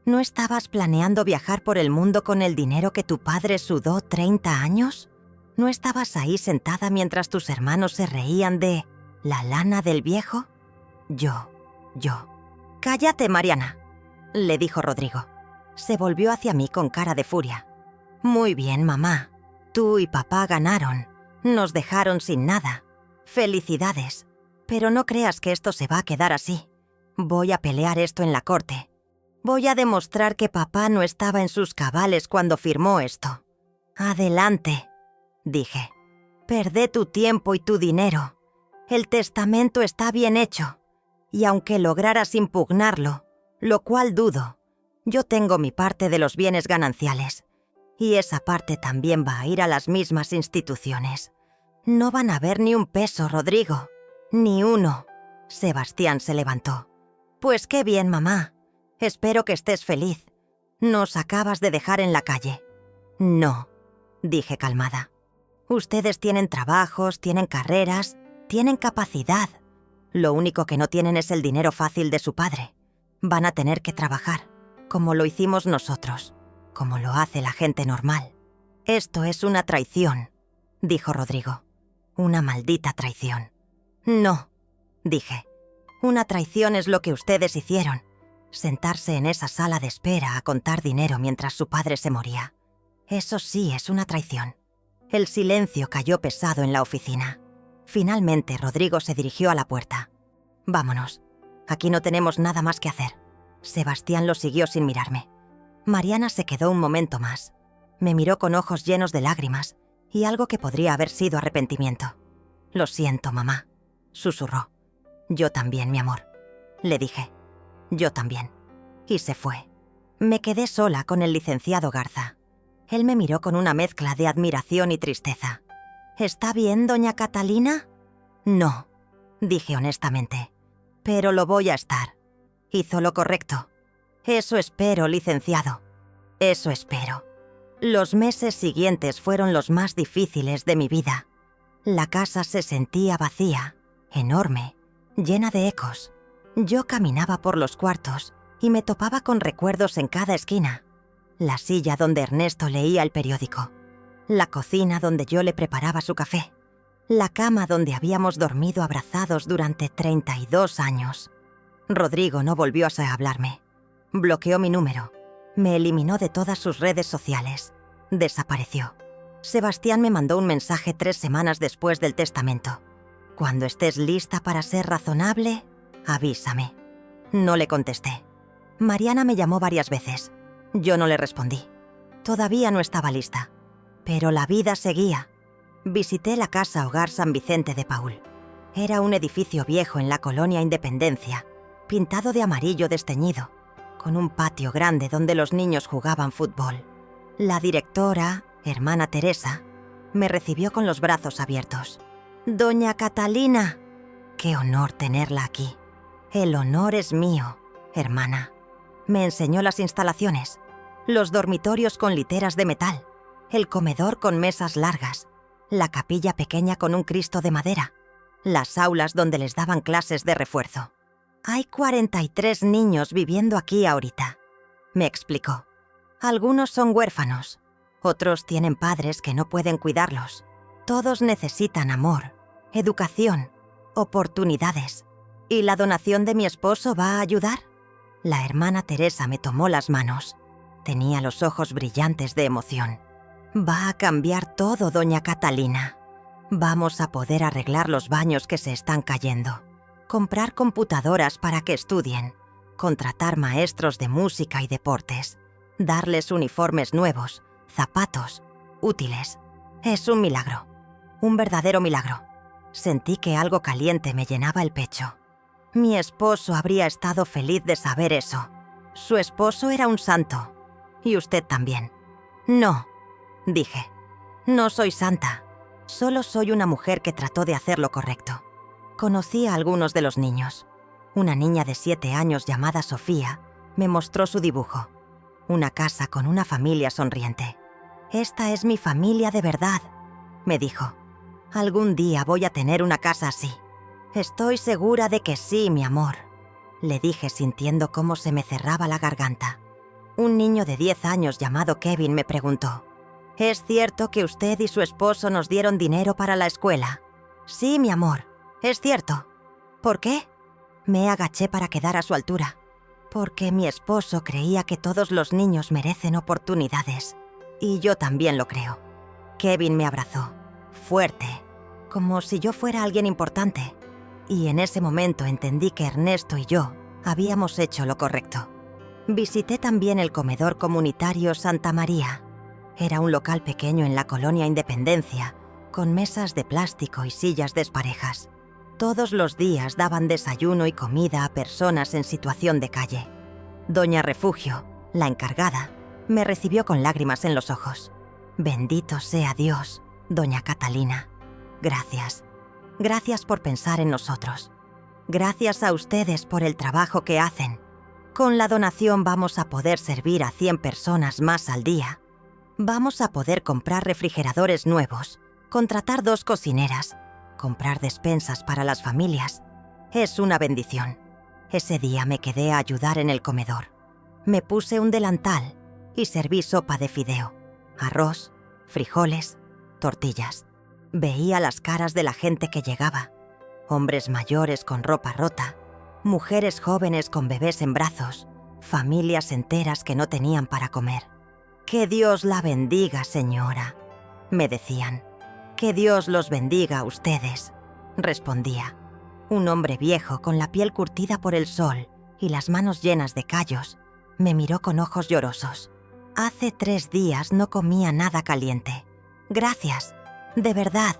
¿No estabas planeando viajar por el mundo con el dinero que tu padre sudó 30 años? ¿No estabas ahí sentada mientras tus hermanos se reían de la lana del viejo?» Yo. «Cállate, Mariana», le dijo Rodrigo. Se volvió hacia mí con cara de furia. «Muy bien, mamá. Tú y papá ganaron. Nos dejaron sin nada. Felicidades. Pero no creas que esto se va a quedar así. Voy a pelear esto en la corte. Voy a demostrar que papá no estaba en sus cabales cuando firmó esto». «Adelante», dije. «Perdé tu tiempo y tu dinero. El testamento está bien hecho. Y aunque lograras impugnarlo, lo cual dudo, yo tengo mi parte de los bienes gananciales. Y esa parte también va a ir a las mismas instituciones. No van a ver ni un peso, Rodrigo. Ni uno». Sebastián se levantó. «Pues qué bien, mamá. Espero que estés feliz. Nos acabas de dejar en la calle». «No», dije calmada. «Ustedes tienen trabajos, tienen carreras, tienen capacidad. Lo único que no tienen es el dinero fácil de su padre. Van a tener que trabajar, como lo hicimos nosotros, como lo hace la gente normal. Esto es una traición», dijo Rodrigo. «Una maldita traición». «No», dije. «Una traición es lo que ustedes hicieron. Sentarse en esa sala de espera a contar dinero mientras su padre se moría. Eso sí es una traición». El silencio cayó pesado en la oficina. Finalmente Rodrigo se dirigió a la puerta. «Vámonos. Aquí no tenemos nada más que hacer». Sebastián lo siguió sin mirarme. Mariana se quedó un momento más. Me miró con ojos llenos de lágrimas y algo que podría haber sido arrepentimiento. «Lo siento, mamá», susurró. «Yo también, mi amor», le dije. «Yo también». Y se fue. Me quedé sola con el licenciado Garza. Él me miró con una mezcla de admiración y tristeza. «¿Está bien, doña Catalina?» «No», dije honestamente. «Pero lo voy a estar. Hizo lo correcto. Eso espero, licenciado. Eso espero». Los meses siguientes fueron los más difíciles de mi vida. La casa se sentía vacía, enorme, llena de ecos. Yo caminaba por los cuartos y me topaba con recuerdos en cada esquina. La silla donde Ernesto leía el periódico. La cocina donde yo le preparaba su café. La cama donde habíamos dormido abrazados durante 32 años. Rodrigo no volvió a hablarme. Bloqueó mi número. Me eliminó de todas sus redes sociales. Desapareció. Sebastián me mandó un mensaje 3 semanas después del testamento. «Cuando estés lista para ser razonable, avísame». No le contesté. Mariana me llamó varias veces. Yo no le respondí. Todavía no estaba lista. Pero la vida seguía. Visité la casa Hogar San Vicente de Paúl. Era un edificio viejo en la colonia Independencia, pintado de amarillo desteñido, con un patio grande donde los niños jugaban fútbol. La directora, hermana Teresa, Me recibió con los brazos abiertos. «Doña Catalina». «Qué honor tenerla aquí». «El honor es mío, hermana». Me enseñó las instalaciones. Los dormitorios con literas de metal. El comedor con mesas largas. La capilla pequeña con un Cristo de madera. Las aulas donde les daban clases de refuerzo. «Hay 43 niños viviendo aquí ahorita», me explicó. «Algunos son huérfanos. Otros tienen padres que no pueden cuidarlos. Todos necesitan amor, educación, oportunidades. ¿Y la donación de mi esposo va a ayudar?». La hermana Teresa me tomó las manos. Tenía los ojos brillantes de emoción. «Va a cambiar todo, doña Catalina. Vamos a poder arreglar los baños que se están cayendo, comprar computadoras para que estudien, contratar maestros de música y deportes, darles uniformes nuevos, zapatos, útiles. Es un milagro, un verdadero milagro». Sentí que algo caliente me llenaba el pecho. Mi esposo habría estado feliz de saber eso. Su esposo era un santo. Y usted también. «No», dije. «No soy santa. Solo soy una mujer que trató de hacer lo correcto». Conocí a algunos de los niños. Una niña de 7 años llamada Sofía me mostró su dibujo. Una casa con una familia sonriente. «Esta es mi familia de verdad», me dijo. «Algún día voy a tener una casa así». «Estoy segura de que sí, mi amor», le dije sintiendo cómo se me cerraba la garganta. Un niño de 10 años llamado Kevin me preguntó: «¿Es cierto que usted y su esposo nos dieron dinero para la escuela?». «Sí, mi amor, es cierto». «¿Por qué?». Me agaché para quedar a su altura. «Porque mi esposo creía que todos los niños merecen oportunidades. Y yo también lo creo». Kevin me abrazó, fuerte, como si yo fuera alguien importante. Y en ese momento entendí que Ernesto y yo habíamos hecho lo correcto. Visité también el comedor comunitario Santa María. Era un local pequeño en la colonia Independencia, con mesas de plástico y sillas desparejas. Todos los días daban desayuno y comida a personas en situación de calle. Doña Refugio, la encargada, me recibió con lágrimas en los ojos. «Bendito sea Dios, doña Catalina. Gracias. Gracias por pensar en nosotros. Gracias a ustedes por el trabajo que hacen. Con la donación vamos a poder servir a 100 personas más al día. Vamos a poder comprar refrigeradores nuevos, contratar 2 cocineras, comprar despensas para las familias. Es una bendición». Ese día me quedé a ayudar en el comedor. Me puse un delantal y serví sopa de fideo, arroz, frijoles, tortillas. Veía las caras de la gente que llegaba. Hombres mayores con ropa rota, mujeres jóvenes con bebés en brazos, familias enteras que no tenían para comer. «Que Dios la bendiga, señora», me decían. «Que Dios los bendiga a ustedes», respondía. Un hombre viejo con la piel curtida por el sol y las manos llenas de callos me miró con ojos llorosos. «Hace 3 días no comía nada caliente. Gracias, de verdad,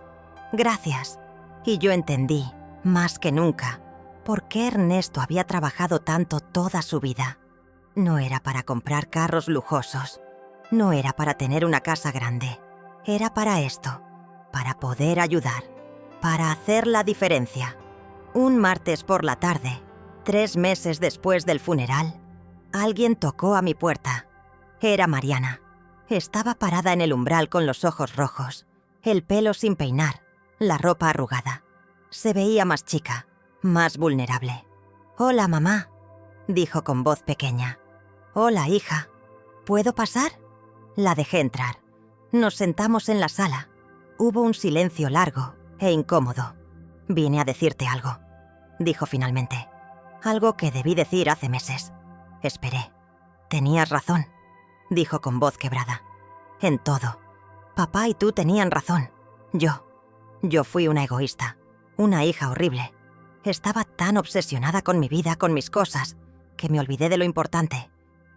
gracias». Y yo entendí, más que nunca, por qué Ernesto había trabajado tanto toda su vida. No era para comprar carros lujosos, no era para tener una casa grande. Era para esto, para poder ayudar, para hacer la diferencia. Un martes por la tarde, 3 meses después del funeral, alguien tocó a mi puerta. Era Mariana. Estaba parada en el umbral con los ojos rojos, el pelo sin peinar, la ropa arrugada. Se veía más chica, más vulnerable. «Hola, mamá», dijo con voz pequeña. «Hola, hija. ¿Puedo pasar?». La dejé entrar. Nos sentamos en la sala. Hubo un silencio largo e incómodo. «Vine a decirte algo», dijo finalmente. «Algo que debí decir hace meses». Esperé. «Tenías razón», dijo con voz quebrada. «En todo. Papá y tú tenían razón. Yo fui una egoísta, una hija horrible. Estaba tan obsesionada con mi vida, con mis cosas, que me olvidé de lo importante.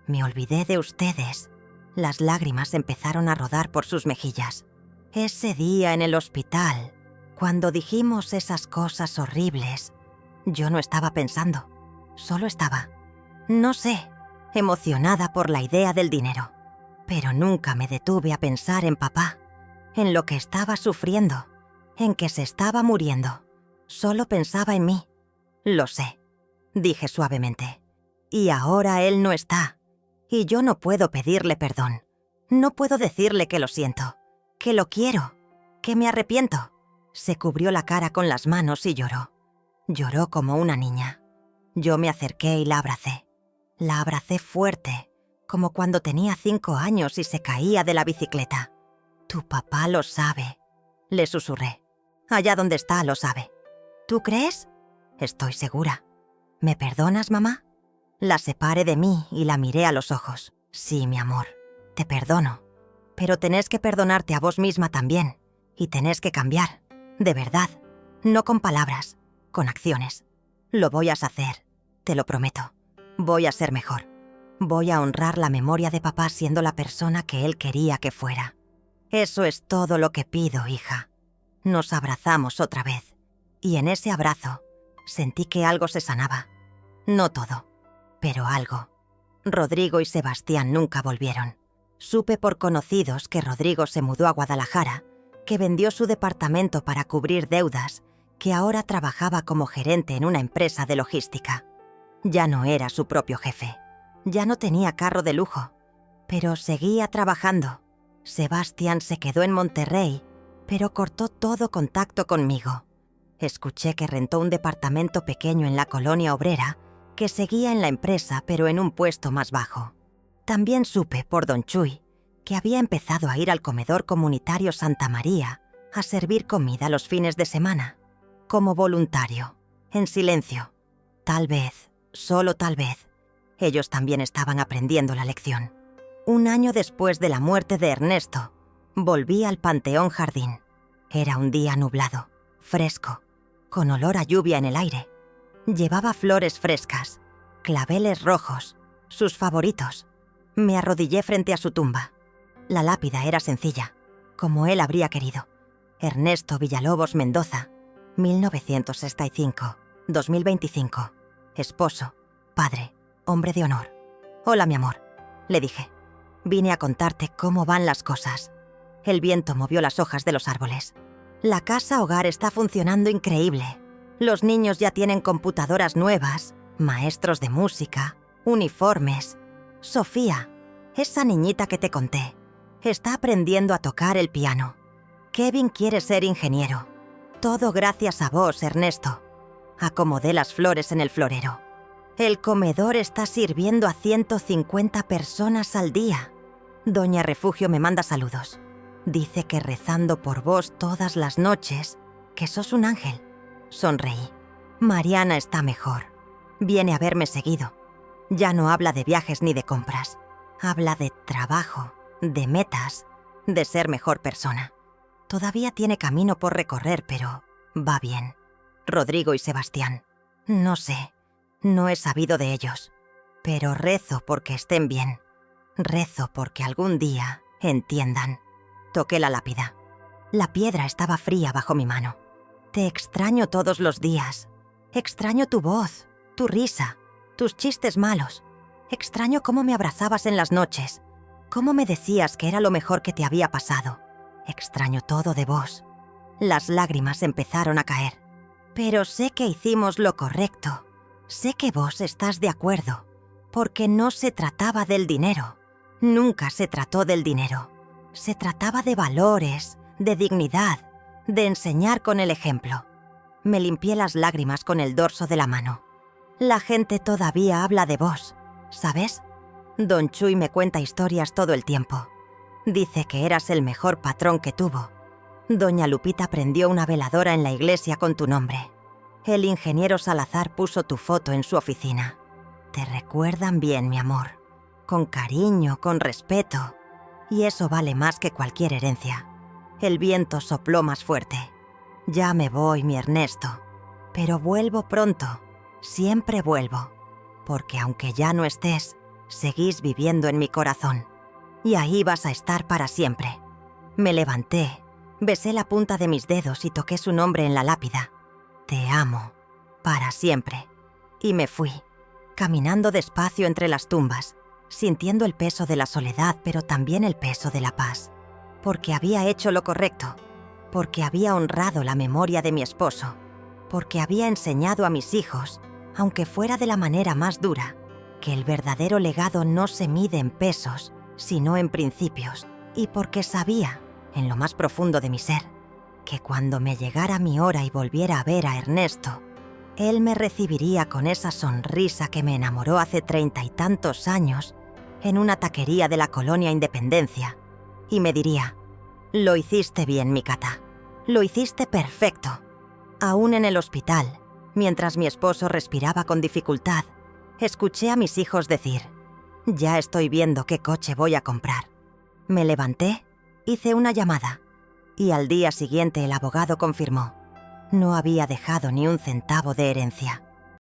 Me olvidé de ustedes». Las lágrimas empezaron a rodar por sus mejillas. «Ese día en el hospital, cuando dijimos esas cosas horribles, yo no estaba pensando, solo estaba, no sé, emocionada por la idea del dinero. Pero nunca me detuve a pensar en papá, en lo que estaba sufriendo, en que se estaba muriendo. Solo pensaba en mí. Lo sé, dije suavemente. Y ahora él no está. Y yo no puedo pedirle perdón. No puedo decirle que lo siento, que lo quiero, que me arrepiento. Se cubrió la cara con las manos y lloró. Lloró como una niña. Yo me acerqué y la abracé. La abracé fuerte, como cuando tenía 5 años y se caía de la bicicleta. «Tu papá lo sabe», le susurré. «Allá donde está lo sabe». «¿Tú crees?» «Estoy segura». «¿Me perdonas, mamá?» La separé de mí y la miré a los ojos. «Sí, mi amor, te perdono. Pero tenés que perdonarte a vos misma también. Y tenés que cambiar. De verdad. No con palabras, con acciones. Lo voy a hacer, te lo prometo. Voy a ser mejor. Voy a honrar la memoria de papá siendo la persona que él quería que fuera. Eso es todo lo que pido, hija». Nos abrazamos otra vez. Y en ese abrazo sentí que algo se sanaba. No todo, pero algo. Rodrigo y Sebastián nunca volvieron. Supe por conocidos que Rodrigo se mudó a Guadalajara, que vendió su departamento para cubrir deudas, que ahora trabajaba como gerente en una empresa de logística. Ya no era su propio jefe. Ya no tenía carro de lujo. Pero seguía trabajando. Sebastián se quedó en Monterrey, pero cortó todo contacto conmigo. Escuché que rentó un departamento pequeño en la colonia obrera, que seguía en la empresa pero en un puesto más bajo. También supe por don Chuy que había empezado a ir al comedor comunitario Santa María a servir comida los fines de semana, como voluntario, en silencio. Tal vez, solo tal vez, ellos también estaban aprendiendo la lección. 1 año después de la muerte de Ernesto, volví al Panteón Jardín. Era un día nublado, fresco, con olor a lluvia en el aire. Llevaba flores frescas, claveles rojos, sus favoritos. Me arrodillé frente a su tumba. La lápida era sencilla, como él habría querido. Ernesto Villalobos Mendoza, 1965-2025. Esposo, padre, hombre de honor. «Hola, mi amor», le dije. «Vine a contarte cómo van las cosas». El viento movió las hojas de los árboles. «La casa hogar está funcionando increíble. Los niños ya tienen computadoras nuevas, maestros de música, uniformes. Sofía, esa niñita que te conté, está aprendiendo a tocar el piano. Kevin quiere ser ingeniero. Todo gracias a vos, Ernesto». Acomodé las flores en el florero. «El comedor está sirviendo a 150 personas al día. Doña Refugio me manda saludos. Dice que rezando por vos todas las noches, que sos un ángel». Sonreí. «Mariana está mejor. Viene a verme seguido. Ya no habla de viajes ni de compras. Habla de trabajo, de metas, de ser mejor persona. Todavía tiene camino por recorrer, pero va bien. Rodrigo y Sebastián. No sé, no he sabido de ellos. Pero rezo porque estén bien. Rezo porque algún día entiendan». Toqué la lápida. La piedra estaba fría bajo mi mano. «Te extraño todos los días. Extraño tu voz, tu risa, tus chistes malos. Extraño cómo me abrazabas en las noches, cómo me decías que era lo mejor que te había pasado. Extraño todo de vos». Las lágrimas empezaron a caer. «Pero sé que hicimos lo correcto. Sé que vos estás de acuerdo, porque no se trataba del dinero. Nunca se trató del dinero. Se trataba de valores, de dignidad, de enseñar con el ejemplo». Me limpié las lágrimas con el dorso de la mano. «La gente todavía habla de vos, ¿sabes? Don Chuy me cuenta historias todo el tiempo. Dice que eras el mejor patrón que tuvo. Doña Lupita prendió una veladora en la iglesia con tu nombre. El ingeniero Salazar puso tu foto en su oficina. Te recuerdan bien, mi amor. Con cariño, con respeto. Y eso vale más que cualquier herencia». El viento sopló más fuerte. «Ya me voy, mi Ernesto. Pero vuelvo pronto. Siempre vuelvo. Porque aunque ya no estés, seguís viviendo en mi corazón. Y ahí vas a estar para siempre». Me levanté, besé la punta de mis dedos y toqué su nombre en la lápida. «Te amo. Para siempre». Y me fui, caminando despacio entre las tumbas, sintiendo el peso de la soledad, pero también el peso de la paz. porque había hecho lo correcto, porque había honrado la memoria de mi esposo, porque había enseñado a mis hijos, aunque fuera de la manera más dura, que el verdadero legado no se mide en pesos, sino en principios, y porque sabía, en lo más profundo de mi ser, que cuando me llegara mi hora y volviera a ver a Ernesto, él me recibiría con esa sonrisa que me enamoró hace 30 y tantos años en una taquería de la colonia Independencia, y me diría: «Lo hiciste bien, Mikata. Lo hiciste perfecto». Aún en el hospital, mientras mi esposo respiraba con dificultad, escuché a mis hijos decir: «Ya estoy viendo qué coche voy a comprar». Me levanté, hice una llamada, y al día siguiente el abogado confirmó: no había dejado ni un centavo de herencia.